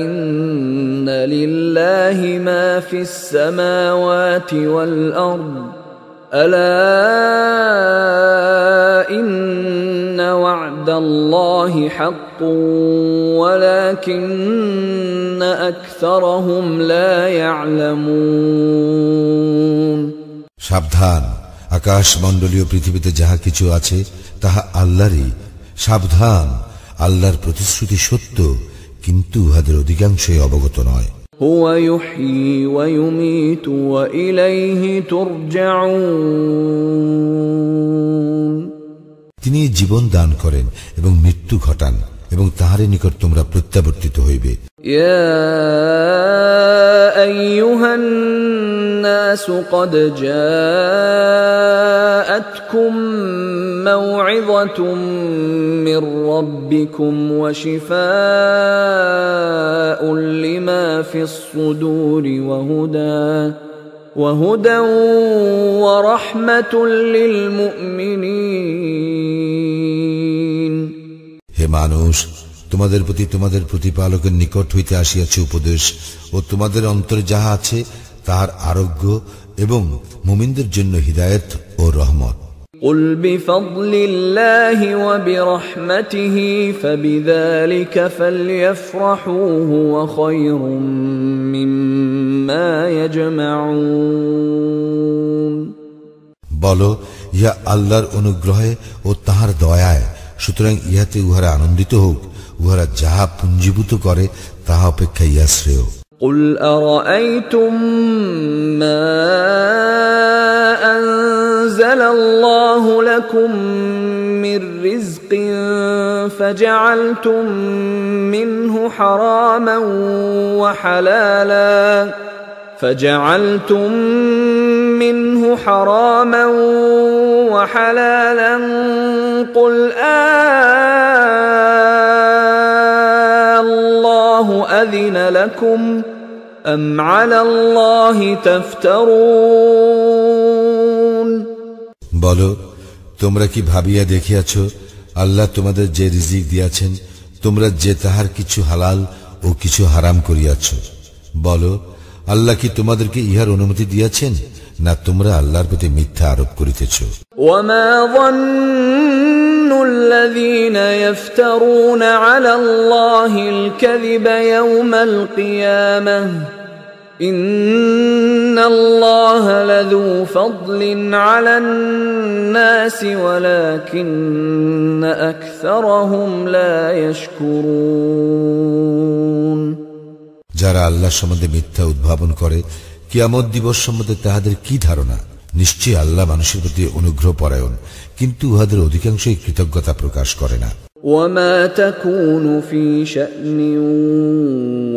إن لله ما في السماوات والأرض ألا إن وعد الله حق ولكن أكثرهم لا يعلمون সাবধান, আকাশ মণ্ডলীয় পৃথিবীতে যাহা কিছু আছে তাহা আল্লাহরই। সাবধান, আল্লাহর প্রতিশ্রুতি সত্য, কিন্তু উহাদের অধিকাংশই অবগত নয়। هو يحيي ويميت وإليه ترجعون তিনি জীবন দান করেন এবং মৃত্যু ঘটান এবং তাহারই নিকট তোমরা প্রত্যাবর্তিত হইবে। يا أيها الناس قد جاءتكم موعظة من ربكم وشفاء لما في الصدور وهدى ورحمة للمؤمنين হে মানুষ, তোমাদের প্রতি তোমাদের প্রতিপালকের নিকট হইতে আসিয়াছে উপদেশ ও তোমাদের অন্তরে যাহা আছে তাহার আরোগ্য এবং মুমিনদের জন্য হিদায়াত ও রহমত। قل بفضل الله وبرحمته فبذلك فليفرحوا هو خير مما يجمعون বলো, ইহা আল্লাহর অনুগ্রহে ও তাহার দয়ায়, সুতরাং ইহাতে উহারা আনন্দিত হোক। উহারা যাহা পুঞ্জীভূত করে তাহা অপেক্ষা ইহা শ্রেয়। قل أرأيتم ما أنزل الله لكم من رزق فجعلتم منه حراما وحلالا قل الله أذن لكم أم على الله تفترون বলো, তোমরা কি ভাবিয়া দেখিয়াছ আল্লাহ তোমাদের যে রিজিক দিয়াছেন তোমরা যে তাহার কিছু হালাল ও কিছু হারাম করিয়াছ? বলো, আল্লাহ কি তোমাদেরকে ইহার অনুমতি দিয়াছেন, না তোমরা আল্লাহর প্রতি মিথ্যা আরোপ করিতেছ? وما ظن الذين يفترون على الله الكذب يوم القيامة إن الله لذو فضل على الناس ولكن أكثرهم لا يشكرون যারা আল্লাহ সম্বন্ধে মিথ্যা উদ্ভাবন করে, কিয়ামত দিবস সম্বন্ধে তাহাদের কি ধারণা? নিশ্চয়ই আল্লাহ মানুষের প্রতি অনুগ্রহ পরায়ণ, কিন্তু উহাদের অধিকাংশই কৃতজ্ঞতা প্রকাশ করে না। وما تكون في شأن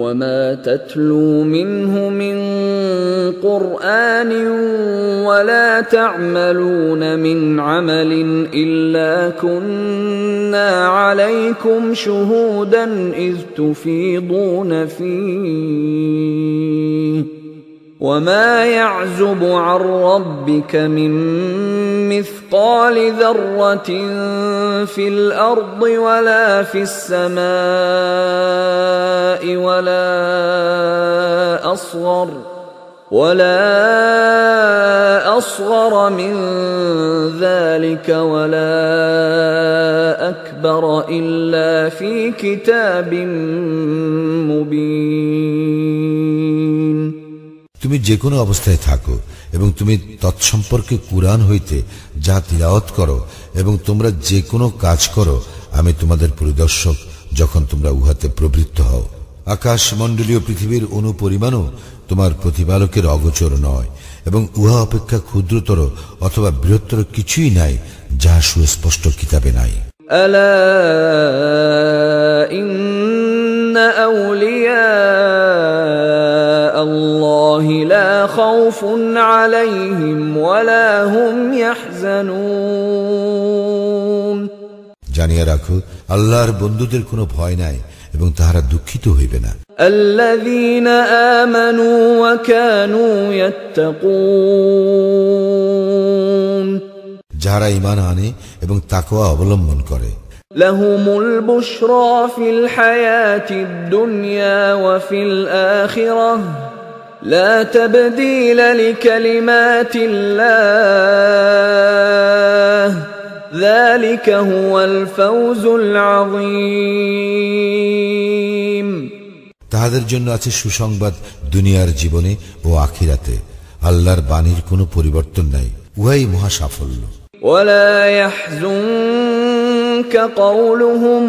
وما تتلو منه من قرآن ولا تعملون من عمل إلا كنا عليكم شهودا إذ تفيضون فيه وما يعزب عن ربك من مثقال ذرة في الأرض ولا في السماء ولا أصغر من ذلك ولا أكبر إلا في كتاب مبين তুমি যে কোনো অবস্থায় থাকো এবং তুমি তৎসম্পর্কে কুরআন হইতে যা তিলাওয়াত করো এবং তোমরা যে কোনো কাজ করো, আমি তোমাদের পরিদর্শক যখন তোমরা উহাতে প্রবৃত্ত হও। আকাশ মণ্ডলীয় পৃথিবীর অনুপরিমাণও তোমার প্রতিপালকের অগোচর নয়, এবং উহা অপেক্ষা ক্ষুদ্রতর অথবা বৃহত্তর কিছুই নাই যাহা সুস্পষ্ট কিতাবে নাই। আলা ইন্না আউলিয়া আল্লাহি লা খাউফুন আলাইহিম ওয়ালা হুম ইয়াহজানুন। জানিয়া রাখো, আল্লাহর বন্ধুদের কোনো ভয় নাই এবং তাহারা দুঃখিত হইবে না। আল্লাযীনা আমানু ওয়া কানু ইয়াত্তাকুন, যারা ঈমান আনে এবং তাকওয়া অবলম্বন করে। লাহুমুল বুশরা ফিল হায়াতিদ দুনিয়া ওয়া ফিল আখিরাহ লা তাবদীলা লিকালিমাতিল্লাহ যালিকা হুয়াল ফাওজুল আযীম। তাহাদের জন্য আছে সুসংবাদ দুনিয়ার জীবনে ও আখিরাতে। আল্লাহর বাণীর কোনো পরিবর্তন নাই, উহাই মহা সাফল্য। ওয়ালা ইয়াহজুনকা কাওলুহুম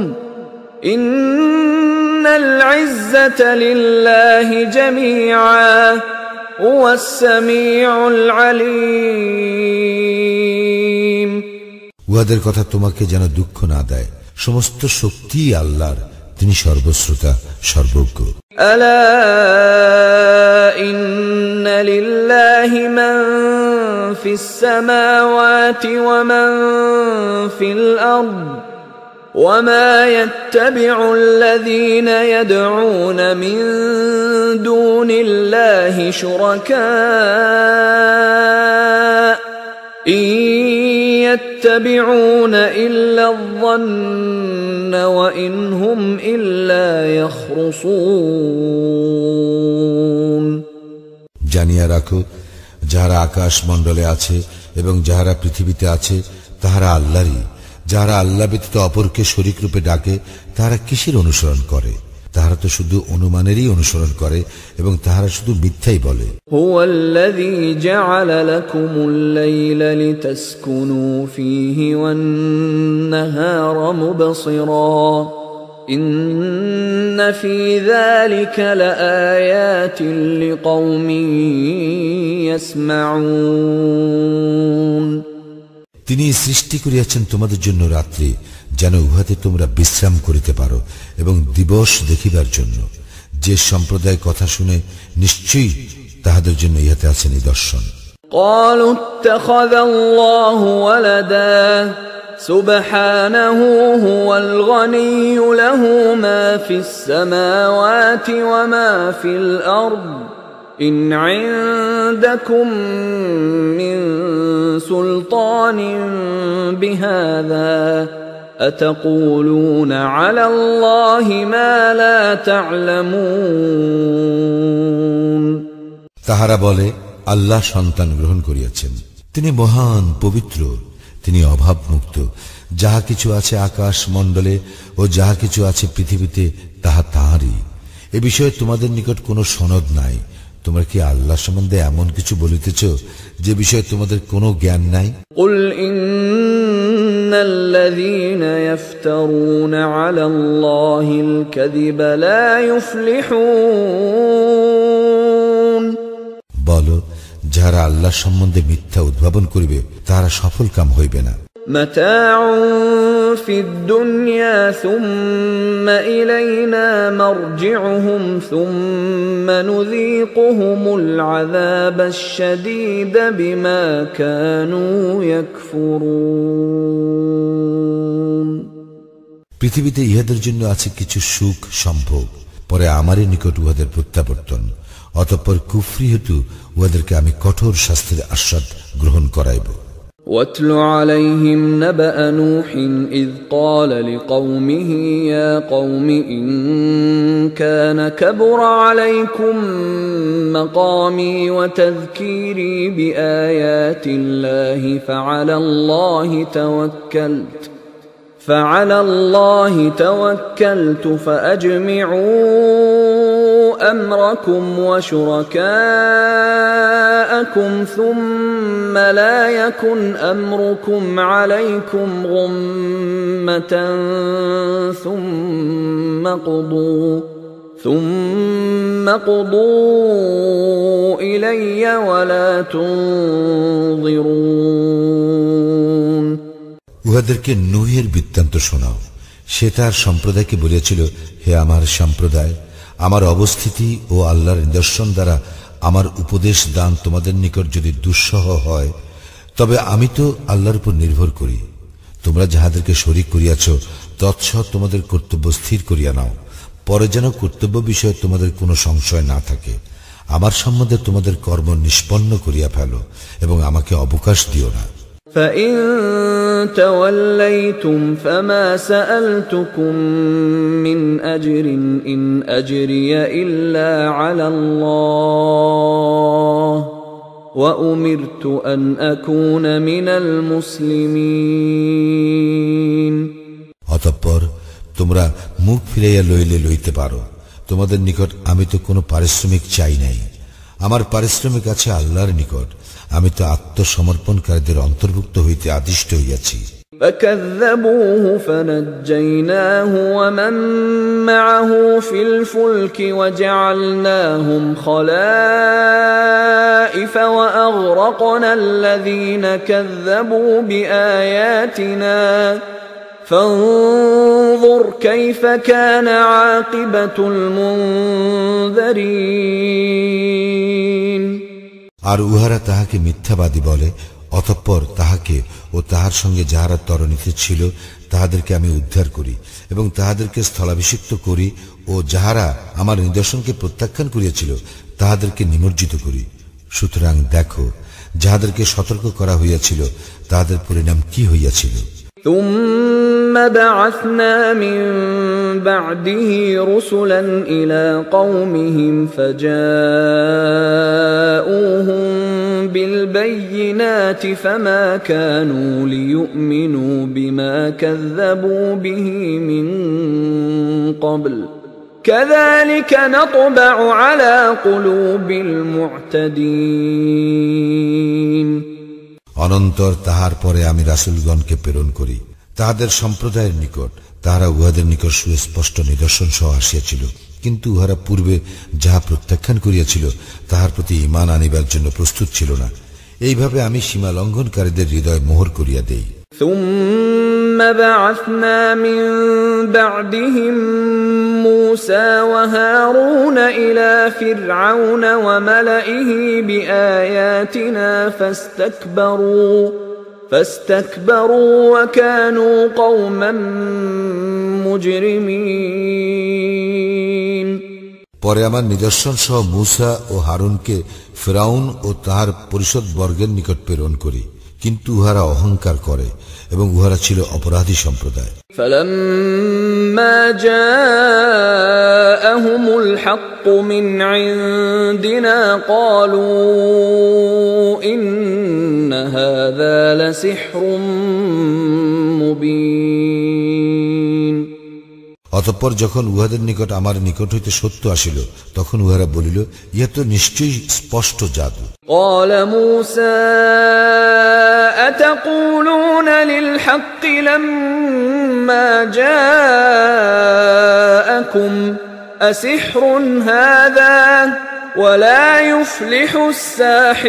ইন্নাল ইজ্জাতা লিল্লাহি জামিআ হুয়াস সামিউল আলীম। উহাদের কথা তোমাকে যেন দুঃখ না দেয়, সমস্ত শক্তি আল্লাহর, তিনি সর্বশ্রোতা সর্বজ্ঞ। আলা ইন্না লিল্লাহি মান ফিস সামাওয়াতি ওয়া মান ফিল আরদ ওয়া মা ইয়াত্তাবিউল্লাযীনা ইয়াদউনা মিন দুনিল্লাহি শুরাকা يتبعون إلا الظن وإن هم إلا يخرصون। জানিয়া রাখো, যাহারা আকাশ মণ্ডলে আছে এবং যাহারা পৃথিবীতে আছে তাহারা আল্লাহরই। যাহারা আল্লাহ ব্যতীত অপরকে শরীক রূপে ডাকে তাহারা কিসের অনুসরণ করে? তাহারা তো শুধু অনুমানেরই অনুসরণ করে এবং তাহারা শুধু মিথ্যাই বলে। হুয়াল্লাযী জাআলা লাকুমুল লাইলা লিতাসকুনু ফীহি ওয়ান নাহারা মুবসিরা ইন্না ফী যালিকা লাআয়াতিন লিকাওমিন ইয়াসমাউন। তিনি সৃষ্টি করিয়াছেন তোমাদের জন্য রাত্রি, যেন উহাতে তোমরা বিশ্রাম করিতে পারো, এবং দিবস দেখিবার জন্য। যে সম্প্রদায় কথা শুনে নিশ্চয়ই তাহাদের জন্য ইহাতে আছে নিদর্শন। ক্বালু ইত্তাখাযাল্লাহু ওয়ালাদা سبحانه هو الغني له ما في السماوات وما في الأرض إن عندكم من سلطان بهذا أتقولون على الله ما لا تعلمون তাহারা বলে আল্লাহ সন্তান গ্রহণ করিয়াছেন, তিনি মহান পবিত্র, তিনি অভাব মুক্ত। যাহা কিছু আছে আকাশ মণ্ডলে ও যাহা কিছু আছে পৃথিবীতে তাহা তাঁরই। এ বিষয়ে তোমাদের নিকট কোনো সনদ নাই। তোমরা কি আল্লাহ সম্বন্ধে এমন কিছু বলিতেছ যে বিষয়ে তোমাদের কোনো জ্ঞান নাই? قل إن الذين يفترون على الله الكذب لا يفلحون বলো, যারা আল্লাহ সম্বন্ধে মিথ্যা উদ্ভাবন করিবে তারা সফল কাম হইবে না। متاع في الدنيا ثم إلينا مرجعهم ثم نذيقهم العذاب الشديد بما كانوا يكفرون পৃথিবীতে ইহাদের জন্য আছে কিছু সুখ সম্ভোগ, পরে আমারই নিকট উহাদের প্রত্যাবর্তন, অতঃপর কুফরি হেতু উহাদেরকে আমি কঠোর শাস্তির আস্বাদ গ্রহণ করাইব। واتل عليهم نبأ نوح إذ قال لقومه يا قوم إن كان كبر عليكم مقامي وتذكيري بآيات الله فعلى الله توكلت فأجمعوا أمركم وشركاءكم ثم لا يكن أمركم عليكم غمة ثم قضوا إلي ولا تنظرون উহাদেরকে নূহের বৃত্তান্ত শোনাও। সে তার সম্প্রদায়কে বলিয়াছিল, হে আমার সম্প্রদায়, আমার অবস্থিতি ও আল্লাহর নিদর্শন দ্বারা আমার উপদেশ দান তোমাদের নিকট যদি দুঃসহ হয়, তবে আমি তো আল্লাহর উপর নির্ভর করি। তোমরা যাহাদেরকে শরীক করিয়াছ তৎসহ তোমাদের কর্তব্য স্থির করিয়া নাও, পরে যেন কর্তব্য বিষয়ে তোমাদের কোনো সংশয় না থাকে। আমার সম্বন্ধে তোমাদের কর্ম নিষ্পন্ন করিয়া ফেলো এবং আমাকে অবকাশ দিও না। فإن توليتم فما سألتكم من أجر إن أجري إلا على الله وأمرت أن أكون من المسلمين অতঃপর তোমরা মুখ ফিরাইয়া লইলে লইতে পারো। তোমাদের নিকট আমি তো কোনো পারিশ্রমিক চাই নাই, আমার পারিশ্রমিক আছে আল্লাহর নিকট। আমি তো আত্মসমর্পণকারীদের অন্তর্ভুক্ত হইতে আদিষ্ট হইয়াছি। فكذبوه فنجيناه ومن معه في الفلك وجعلناهم خلائف وأغرقنا الذين كذبوا بآياتنا فانظر كيف كان عاقبة المنذرين আর উহারা তাহাকে মিথ্যাবাদী বলে, অতঃপর তাহাকে ও তাহার সঙ্গে যাহারা তরণীতে ছিল তাহাদেরকে আমি উদ্ধার করি এবং তাহাদেরকে স্থলাভিষিক্ত করি, ও যাহারা আমার নিদর্শনকে প্রত্যাখ্যান করিয়াছিল তাহাদেরকে নিমজ্জিত করি। সুতরাং দেখো, যাহাদেরকে সতর্ক করা হইয়াছিল তাহাদের পরিণাম কি হইয়াছিল। ثم بعثنا من بعده رسلا إلى قومهم فجاءوهم بالبينات فما كانوا ليؤمنوا بما كذبوا به من قبل كذلك نطبع على قلوب المعتدين অনন্তর তাহার পরে আমি রাসূলগণকে প্রেরণ করি তাহাদের সম্প্রদায়ের নিকট। তাহারা উহাদের নিকট সুস্পষ্ট নিদর্শন সহ আসিয়াছিল, কিন্তু উহারা পূর্বে যাহা প্রত্যাখ্যান করিয়াছিল তাহার প্রতি ঈমান আনিবার জন্য প্রস্তুত ছিল না। এইভাবে আমি সীমা লঙ্ঘনকারীদের হৃদয় মোহর করিয়া দেই। ثم بعثنا من بعدهم موسى وهارون إلى فرعون وملئه بآياتنا فاستكبروا وكانوا قوما مجرمين পরে আমার নিদর্শন সহ মূসা ও হারুনকে ফিরআউন ও তাহার পরিষদ বর্গের নিকট প্রেরণ করি, কিন্তু উহারা অহংকার করে এবং উহারা ছিল অপরাধী সম্প্রদায়। فلما جاءهم الحق من عندنا قالوا إن هذا لسحر مبين অতঃপর যখন উহাদের নিকট আমার নিকট হইতে সত্য আসিল, তখন উহারা বলিল, ইহা তো নিশ্চয়ই স্পষ্ট জাদু। قال موسى أتقولون للحق لما جاءكم أسحر هذا ولا يفلح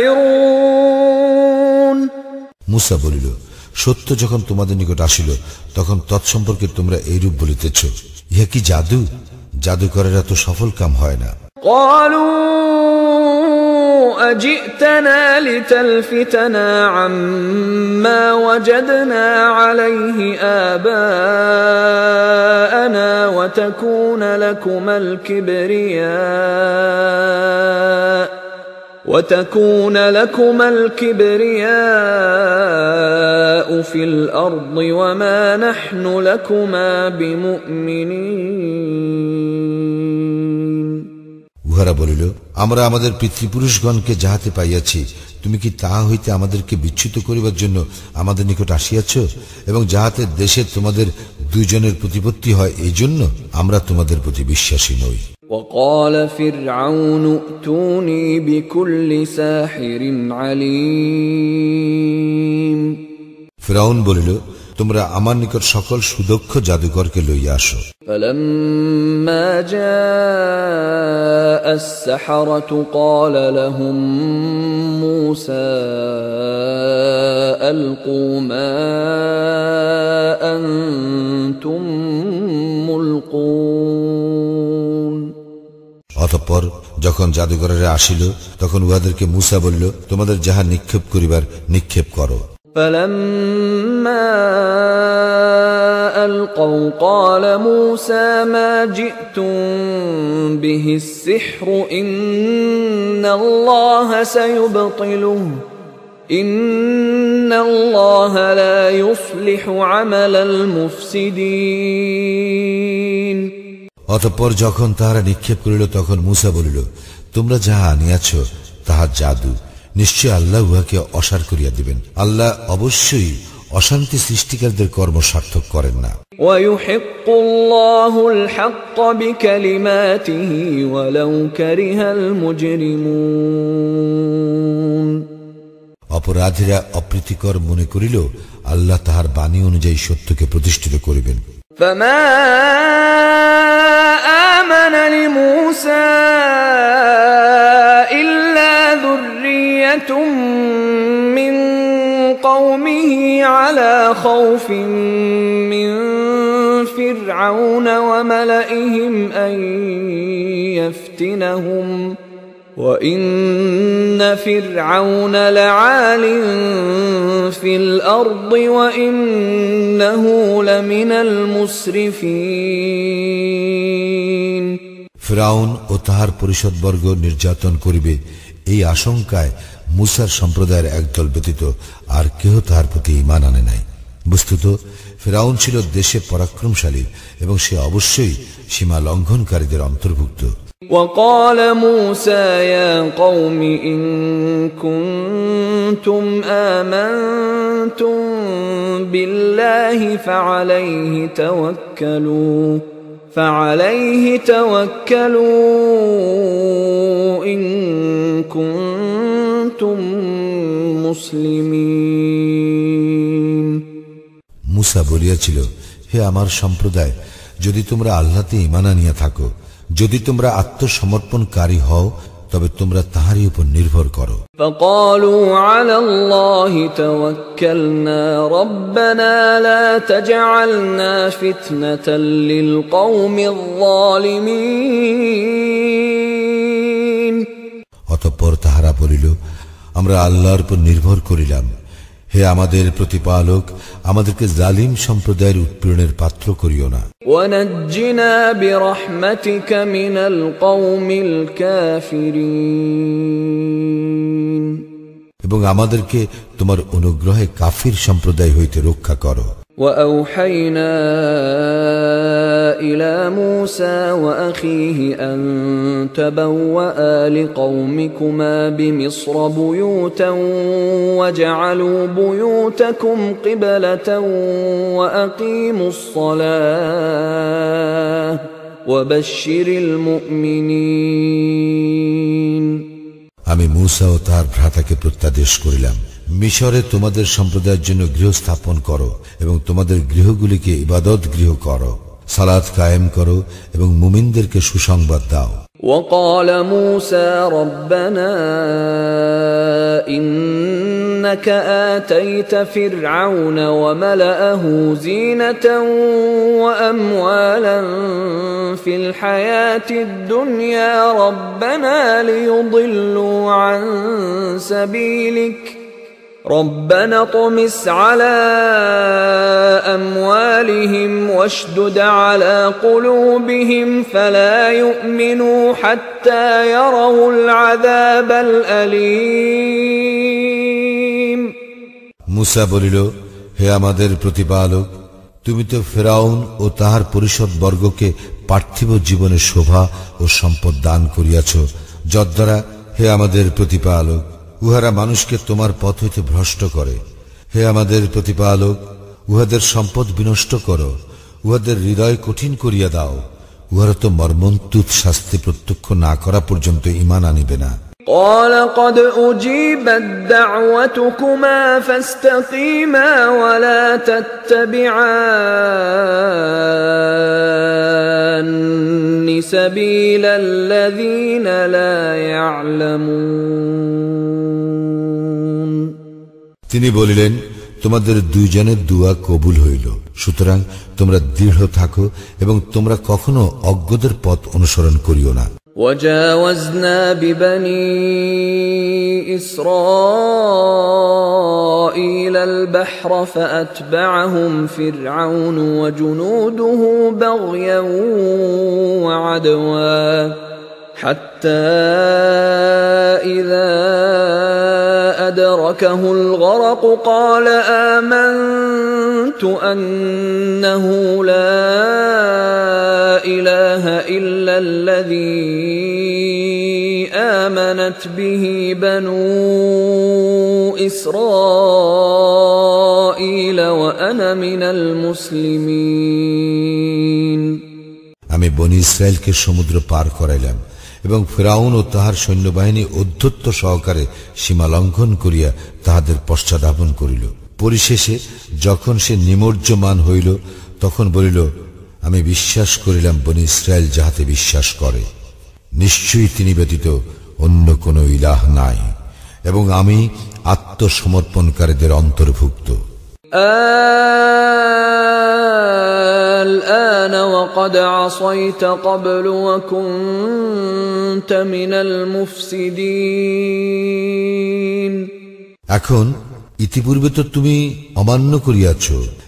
الساحرون মূসা বলিল, সত্য যখন তোমাদের নিকট আসিল, তখন তৎসম্পর্কে তোমরা এইরূপ বলিতেছ, ইহা কি জাদু? জাদুকরেরা তো সফল কাম হয় না। قالوا أجئتنا لتلفتنا عما وجدنا عليه آباءنا وتكون لكما الكبرياء في الأرض وما نحن لكما بمؤمنين উহারা বলিল, আমরা আমাদের পিতৃপুরুষগণকে যাহাতে পাইয়াছি, তুমি কি তাহা হইতে আমাদেরকে বিচ্যুত করিবার জন্য আমাদের নিকট আসিয়াছ, এবং যাহাতে দেশে তোমাদের দুইজনের প্রতিপত্তি হয়, এই জন্য আমরা তোমাদের প্রতি বিশ্বাসী নই। وقال فرعون ائتوني بكل ساحر عليم ফিরআউন বলিল, তোমরা আমার নিকট সকল সুদক্ষ জাদুকরকে লইয়া আসো। فلما جاء السحرة قال لهم موسى ألقوا ما أنتم ملقون অতঃপর যখন জাদুকরেরা আসিল, তখন উহাদেরকে মূসা বলিল, তোমাদের যাহা নিক্ষেপ করিবার নিক্ষেপ করো। فلما ألقوا قال موسى ما جئتم به السحر إن الله سيبطله إن الله لا يصلح عمل المفسدين অতঃপর যখন তাহারা নিক্ষেপ করিল, তখন মূসা বলিল, তোমরা যাহা আনিয়াছ তাহা জাদু, নিশ্চয় আল্লাহ উহাকে অসার করিয়া দিবেন। আল্লাহ অবশ্যই অশান্তি সৃষ্টিকারীদের কর্ম সার্থক করেন না। ويحق الله الحق بكلماته ولو كره المجرمون অপরাধীরা অপ্রীতিকর মনে করিল, আল্লাহ তাহার বাণী অনুযায়ী সত্যকে প্রতিষ্ঠিত করিবেন। فما آمن لموسى إلا ذرية من قومه على خوف من فرعون وملئهم أن يفتنهم وإن فرعون لعال في الأرض وإنه لمن المسرفين ফিরআউন ও তাহার পরিষদবর্গ নির্যাতন করিবে, এই আশঙ্কায় মূসার সম্প্রদায়ের একদল ব্যতীত আর কেহ তাহার প্রতি ঈমান আনে নাই। বস্তুত ফিরআউন ছিল দেশে পরাক্রমশালী এবং সে অবশ্যই সীমা লঙ্ঘনকারীদের অন্তর্ভুক্ত। وقال موسى يا قوم إن كنتم آمنتم بالله فعليه توكلوا إن كنتم مسلمين মূসা বলিয়াছিল, হে আমার সম্প্রদায়, যদি তোমরা আল্লাহতে ঈমান আনিয়া থাকো, যদি তোমরা আত্মসমর্পণকারী হও, তবে তোমরা তাহারই উপর নির্ভর করো। فقالوا على الله توكلنا ربنا لا تجعلنا فتنة للقوم الظالمين অতঃপর তাহারা বলিল, আমরা আল্লাহর উপর নির্ভর করিলাম, হে আমাদের প্রতিপালক, আমাদেরকে জালিম সম্প্রদায়ের উৎপীড়নের পাত্র করিও না। وَنَجِّنَا بِرَحْمَتِكَ مِنَ الْقَوْمِ الْكَافِرِينَ এবং আমাদেরকে তোমার অনুগ্রহে কাফির সম্প্রদায় হইতে রক্ষা করো। وَأَوْحَيْنَا إِلَى مُوسَى وَأَخِيهِ أَن تَبَوَّآ لِقَوْمِكُمَا بِمِصْرَ بُيُوتًا وَاجْعَلُوا بُيُوتَكُمْ قِبْلَةً وَأَقِيمُوا الصَّلَاةَ وَبَشِّرِ الْمُؤْمِنِينَ আমি মূসা ও তার ভ্রাতাকে প্রত্যাদেশ করিলাম, মিশরে তোমাদের সম্প্রদায়ের জন্য গৃহ স্থাপন করো এবং তোমাদের গৃহগুলিকে ইবাদত গৃহ করো, সালাত কায়েম করো এবং মুমিনদেরকে সুসংবাদ দাও। وقال موسى ربنا إنك آتيت فرعون وملأه زينة وأموالا في الحياة الدنيا ربنا ليضلوا عن سبيلك ربنا اطمس على أموالهم واشدد على قلوبهم فلا يؤمنوا حتى يروا العذاب الأليم মূসা বলিল, হে আমাদের প্রতিপালক, তুমি তো ফিরআউন ও তাহার পরিষদ বর্গকে পার্থিব জীবনের শোভা ও সম্পদ দান করিয়াছ, যদ্বারা হে আমাদের প্রতিপালক উহারা মানুষকে তোমার পথ হইতে ভ্রষ্ট করে। হে আমাদের প্রতিপালক, উহাদের সম্পদ বিনষ্ট করো, উহাদের হৃদয় কঠিন করিয়া দাও, উহারা তো মর্মন্তুদ শাস্তি প্রত্যক্ষ না করা পর্যন্ত ঈমান আনিবে না। قال قد أجيبت دعوتكما فاستقيما ولا تتبعان سبيل الذين لا يعلمون তিনি বলিলেন, তোমাদের দুইজনের দুয়া কবুল হইল, সুতরাং তোমরা দৃঢ় থাকো এবং তোমরা কখনো অজ্ঞদের পথ অনুসরণ করিও না। وجاوزنا ببني إسرائيل البحر فأتبعهم فرعون وجنوده بغيا وعدوا حتى إذا أدركه الغرق قال آمنت أنه لا إله إلا الذي آمنت به بنو إسرائيل وأنا من المسلمين আমি বনি ইসরায়েলকে সমুদ্র পার করাইলাম এবং ফিরআউন ও তাহার সৈন্যবাহিনী অধ্যত্ত সহকারে সীমা লঙ্ঘন করিয়া তাহাদের পশ্চাদাপন করিল। পরিশেষে যখন সে নিমজ্জমান হইল তখন বলিল, আমি বিশ্বাস করিলাম বনি ইসরায়েল যাহাতে বিশ্বাস করে, নিশ্চয়ই তিনি ব্যতীত অন্য কোন ইলাহ নাই এবং আমি আত্মসমর্পণকারীদের অন্তর্ভুক্ত। الآن وقد عصيت قبل وكنت من المفسدين এখন ইতিপূর্বে তো তুমি অমান্য করিয়াছ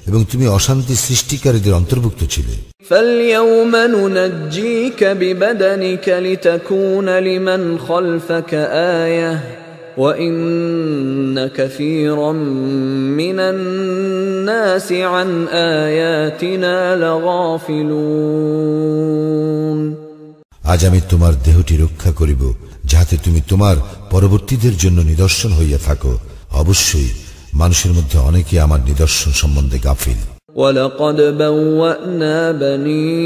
এবং তুমি অশান্তি সৃষ্টিকারীদের অন্তর্ভুক্ত ছিলে। فاليوم ننجيك ببدنك لتكون لمن خلفك آية وَإِنَّ كَثِيرًا مِّنَ النَّاسِ عَنْ آيَاتِنَا لَغَافِلُونَ আজ আমি তোমার দেহটি রক্ষা করিব, যাহাতে তুমি তোমার পরবর্তীদের জন্য নিদর্শন হইয়া থাকো। অবশ্যই মানুষের মধ্যে অনেকে আমার নিদর্শন সম্বন্ধে গাফিল। وَلَقَدْ بَوَّأْنَا بَنِي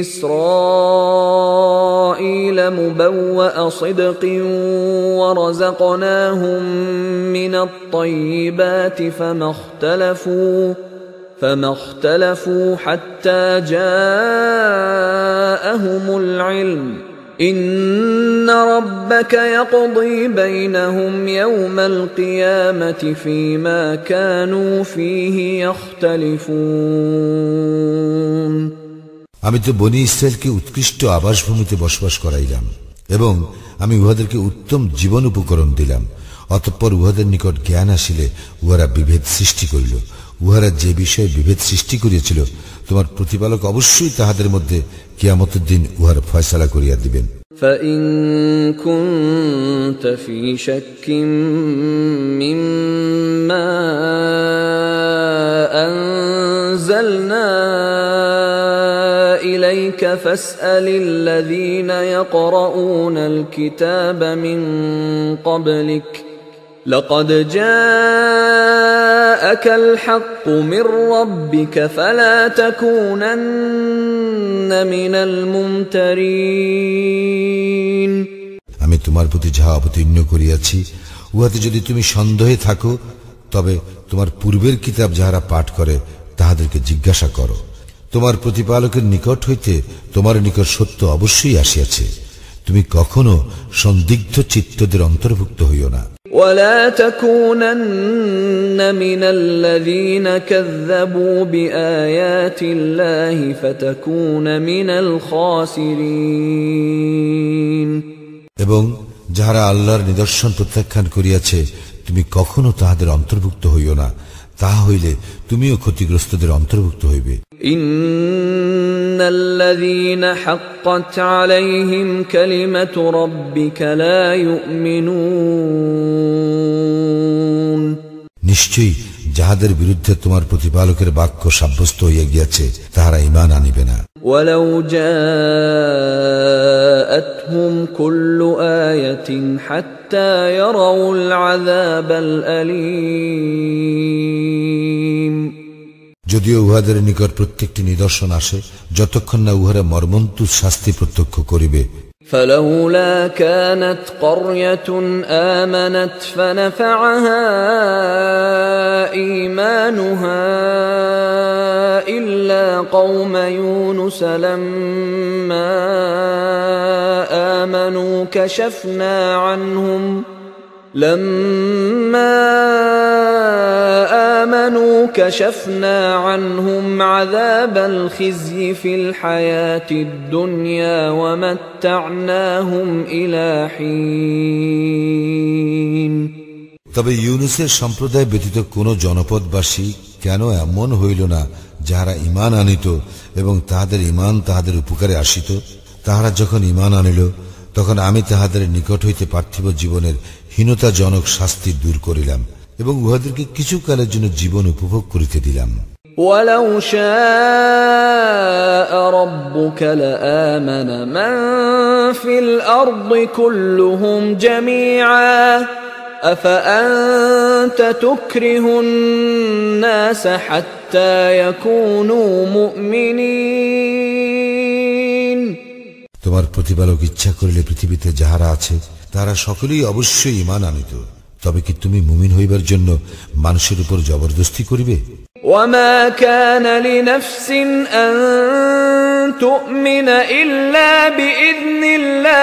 إِسْرَائِيلَ مُبَوَّأَ صِدْقٍ وَرَزَقْنَاهُم مِّنَ الطَّيِّبَاتِ فَمَا اخْتَلَفُوا حَتَّى جَاءَهُمُ الْعِلْمُ إِنَّ رَبَّكَ يَقْضِي بَيْنَهُمْ يَوْمَ الْقِيَامَةِ فِيمَا كَانُوا فِيهِ يَخْتَلِفُونَ আমি তো বনি ইসরায়েলকে উৎকৃষ্ট আবাসভূমিতে বসবাস করাইলাম এবং আমি উহাদেরকে উত্তম জীবন উপকরণ দিলাম। অতঃপর উহাদের নিকট জ্ঞান আসিলে উহারা বিভেদ সৃষ্টি করিল। উহারা যে বিষয়ে বিভেদ সৃষ্টি করিয়াছিল তোমার প্রতিপালক অবশ্যই তাহাদের মধ্যে কিয়ামতের দিন উহার ফয়সালা করিয়া দিবেন। فَإِن كُنتَ فِي شَكٍّ مِّمَّا أَنزَلْنَا إِلَيْكَ فَاسْأَلِ الَّذِينَ يَقْرَؤُونَ الْكِتَابَ مِن قَبْلِكَ لَقَدْ جَاءَكَ الْحَقُّ مِن رَّبِّكَ فَلَا تَكُونَنَّ مِنَ الْمُمْتَرِينَ। আমি তোমার প্রতি যাহা অবতীর্ণ করিয়াছি উহাতে যদি তুমি সন্দেহে থাকো তবে তোমার পূর্বের কিতাব যাহারা পাঠ করে তাহাদেরকে জিজ্ঞাসা করো। তোমার প্রতিপালকের নিকট হইতে তোমার নিকট সত্য অবশ্যই আসিয়াছে, তুমি কখনো সন্দিগ্ধ চিত্তদের অন্তর্ভুক্ত হইও না। ولا تكونن من الذين كذبوا بآيات الله فتكون من الخاسرين। এবং যাহারা আল্লাহর নিদর্শন প্রত্যাখ্যান করিয়াছে তুমি কখনো তাহাদের অন্তর্ভুক্ত হইও না, তাহা হইলে তুমিও ক্ষতিগ্রস্তদের অন্তর্ভুক্ত হইবে। ইন্নাল্লাযীনা হাক্কাত আলাইহিম কালিমাতু রাব্বিকা লা ইউমিনুন। নিশ্চয়ই যাহাদের বিরুদ্ধে তোমার প্রতিপালকের বাক্য সাব্যস্ত হইয়া গিয়াছে তাহারা ঈমান আনিবে না। ওয়ালাউ জাআতহুম কুল্লু আয়াতিন হাত্তা ইয়ারাউল আযাবাল আলীম। যদিও উহাদের নিকট প্রত্যেকটি নিদর্শন আসে যতক্ষণ না উহারা মর্মন্তুদ শাস্তি প্রত্যক্ষ করিবে। فلولا كانت قرية آمنت فنفعها إيمانها إلا قوم يونس لما آمنوا كشفنا عنهم عذاب الخزي في الحياة الدنيا ومتعناهم إلى حين। তবে ইউনুসের সম্প্রদায় ব্যতীত কোন জনপদবাসী কেন এমন হইল না যাহারা ঈমান আনিত এবং তাহাদের ঈমান তাহাদের উপকারে আসিত? তাহারা যখন ঈমান আনিল তখন আমি তাহাদের নিকট হইতে পার্থিব জীবনের হীনতাজনক শাস্তি দূর করিলাম এবং উহাদেরকে কিছুকালের জন্য জীবন উপভোগ করিতে দিলাম। ওয়ালাউ শাআ রাব্বুকা লাআমানা মান ফিল আরদি কুল্লুহুম জামিআ আফাআনতা তুকরিহুন নাস হাত্তা ইয়াকুনু মুমিনিন। তোমার প্রতিপালক ইচ্ছা করিলে পৃথিবীতে যাহারা আছে তারা সকলেই অবশ্যই ঈমান আনিত, তবে কি তুমি মুমিন হইবার জন্য মানুষের উপর জবরদস্তি করিবে? ওয়ামা কানা লিনাফসিন আন তুমিনা ইল্লা বিইذনিল্লাহ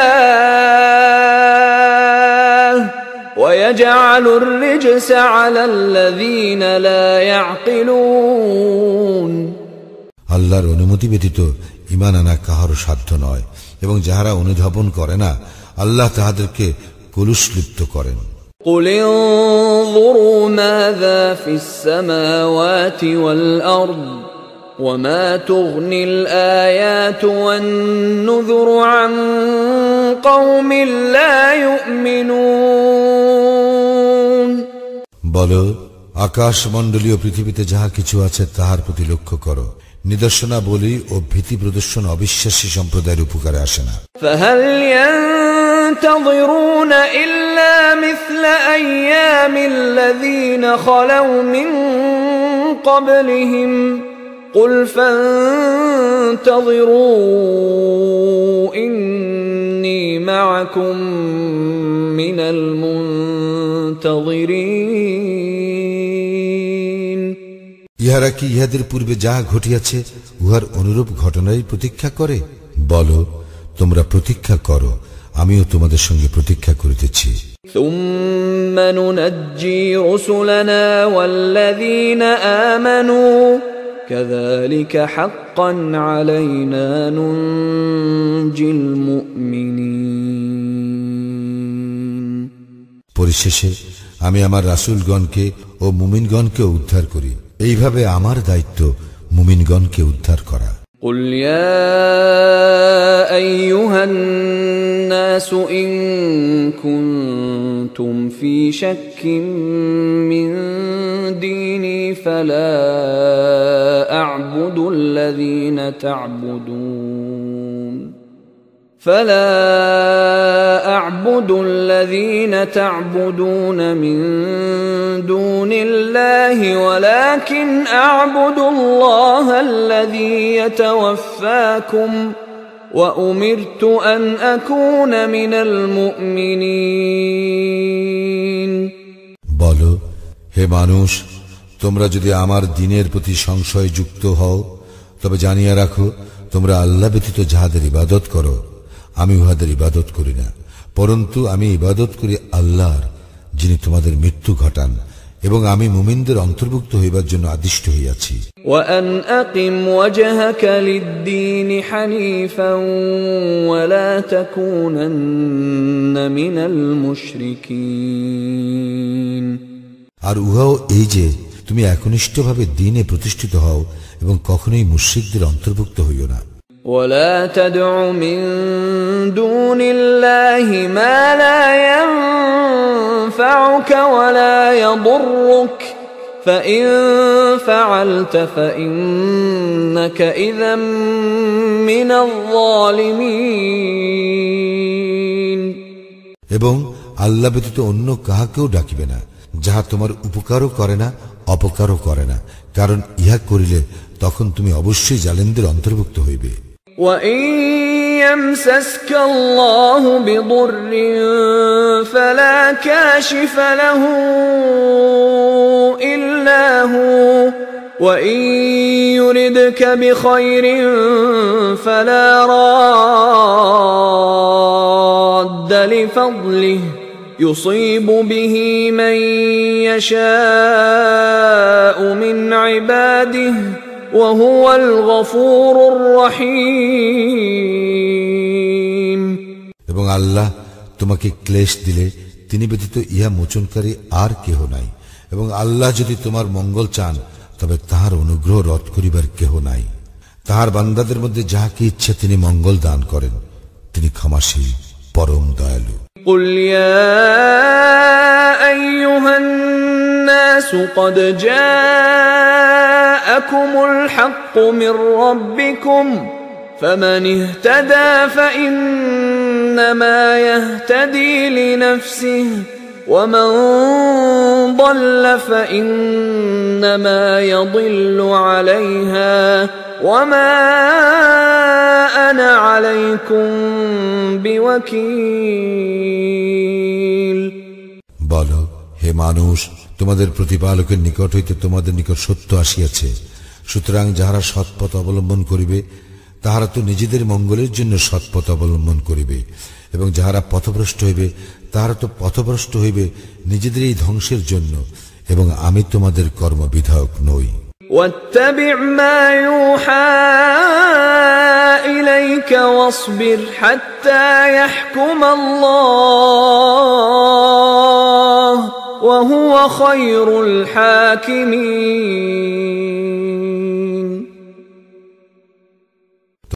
ওয়া ইয়াজআলুর রিজসা আলাল্লাযীনা লা ইয়াকিলুন। আল্লাহর অনুমতি ব্যতীত ঈমান আনা কাহারও সাধ্য নয় এবং যাহারা অনুধাবন করে না আল্লাহ তাহাদেরকে কলুষলিপ্ত করেন। قُلِ انظُرُوا مَاذَا فِي السَّمَاوَاتِ وَالْأَرْضِ وَمَا تُغْنِي الْآيَاتُ وَالنُّذُرُ عَن قَوْمٍ لَّا يُؤْمِنُونَ। বলো, আকাশমণ্ডলীয় পৃথিবীতে যাহা কিছু আছে তাহার প্রতি লক্ষ্য করো। নিদর্শনাবলী ও ভীতি প্রদর্শন অবিশ্বাসী সম্প্রদায়ের উপকারে আসে না। فَهَلْ يَنتَظِرُونَ إِلَّا مِثْلَ أَيَّامِ الَّذِينَ خَلَوْا مِن قَبْلِهِمْ قُلْ فَانتَظِرُوا إِنِّي مَعَكُمْ مِنَ الْمُنتَظِرِينَ। ইহারা কি ইহাদের পূর্বে যাহা ঘটিয়াছে উহার অনুরূপ ঘটনারই প্রতীক্ষা করে? বলো, তোমরা প্রতীক্ষা করো, আমিও তোমাদের সঙ্গে প্রতীক্ষা করিতেছি। ثُمَّ نُنَجِّي رُسُلَنَا وَالَّذِينَ آمَنُوا كَذَلِكَ حَقًّا عَلَيْنَا نُنْجِي الْمُؤْمِنِينَ। পরিশেষে আমি আমার রাসূলগণকে ও মুমিনগণকে উদ্ধার করি। এইভাবে আমার দায়িত্ব মুমিনগণকে উদ্ধার করা। قل يا أيها الناس إن كنتم في شك من ديني فلا أعبد الذين تعبدون من دون الله ولكن أعبد الله الذي يتوفاكم وأمرت أن أكون من المؤمنين বলো, হে মানুষ, তোমরা যদি আমার দ্বীনের প্রতি সংশয় যুক্ত হও তবে জানিয়ে রাখো, তোমরা আল্লাহ ব্যতীত যাহাদের ইবাদত করো আমি উহাদের ইবাদত করি না, পরন্তু আমি ইবাদত করি আল্লাহর, যিনি তোমাদের মৃত্যু ঘটান, এবং আমি মুমিনদের অন্তর্ভুক্ত হইবার জন্য আদিষ্ট হইয়াছি। وأن أقم وجهك للدين حنيفا ولا تكونن من المشركين। আর উহাও এই যে তুমি একনিষ্ঠভাবে দ্বীনে প্রতিষ্ঠিত হও এবং কখনোই মুশরিকদের অন্তর্ভুক্ত হইও না। ولا تدع من دون الله ما لا ينفعك ولا يضرك فإن فعلت فإنك إذا من الظالمين। এবং আল্লাহ ব্যতীত অন্য কাহাকেও ডাকিবে না, যাহা তোমার উপকারও করে না অপকারও করে না, কারণ ইহা করিলে তখন তুমি অবশ্যই জালেমদের অন্তর্ভুক্ত হইবে। وَإِن يَمْسَسْكَ اللَّهُ بِضُرٍّ فَلَا كَاشِفَ لَهُ إِلَّا هُوَ وَإِن يُرِدْكَ بِخَيْرٍ فَلَا رَادَّ لِفَضْلِهِ يُصِيبُ بِهِ مَن يَشَاءُ مِنْ عِبَادِهِ وَهُوَ الْغَفُورُ الرَّحِيمُ। এবং আল্লাহ তোমাকে ক্লেশ দিলে তিনি ব্যতীত ইহা মোচনকারী আর কেহ নাই, এবং আল্লাহ যদি তোমার মঙ্গল চান তবে তাহার অনুগ্রহ রদ করিবার কেহ নাই। তাহার বান্দাদের মধ্যে যাহাকে ইচ্ছা তিনি মঙ্গল দান করেন, তিনি ক্ষমাশীল পরম দয়ালু। قُلْ يَا أَيُّهَا النَّاسُ قَدْ جَاءَكُمُ الْحَقُّ مِنْ رَبِّكُمْ فَمَنِ اهْتَدَى فَإِنَّمَا يَهْتَدِي لِنَفْسِهِ وَمَنْ ضَلَّ فَإِنَّمَا يَضِلُّ عَلَيْهَا وَمَا أَنَا عَلَيْكُمْ بِوَكِيلٍ। বলো, হে মানুষ, তোমাদের প্রতিপালকের নিকট হইতে তোমাদের নিকট সত্য আসিয়াছে, সুতরাং যাহারা সৎপথ অবলম্বন করিবে তাহারা তো নিজেদের মঙ্গলের জন্য সৎপথ অবলম্বন করিবে, এবং যাহারা পথভ্রষ্ট হইবে তাহারা তো পথভ্রষ্ট হইবে নিজেদের এই ধ্বংসের জন্য, এবং আমি তোমাদের কর্মবিধায়ক নই। واتبع ما يوحى إليك واصبر حتى يحكم الله وهو خير الحاكمين।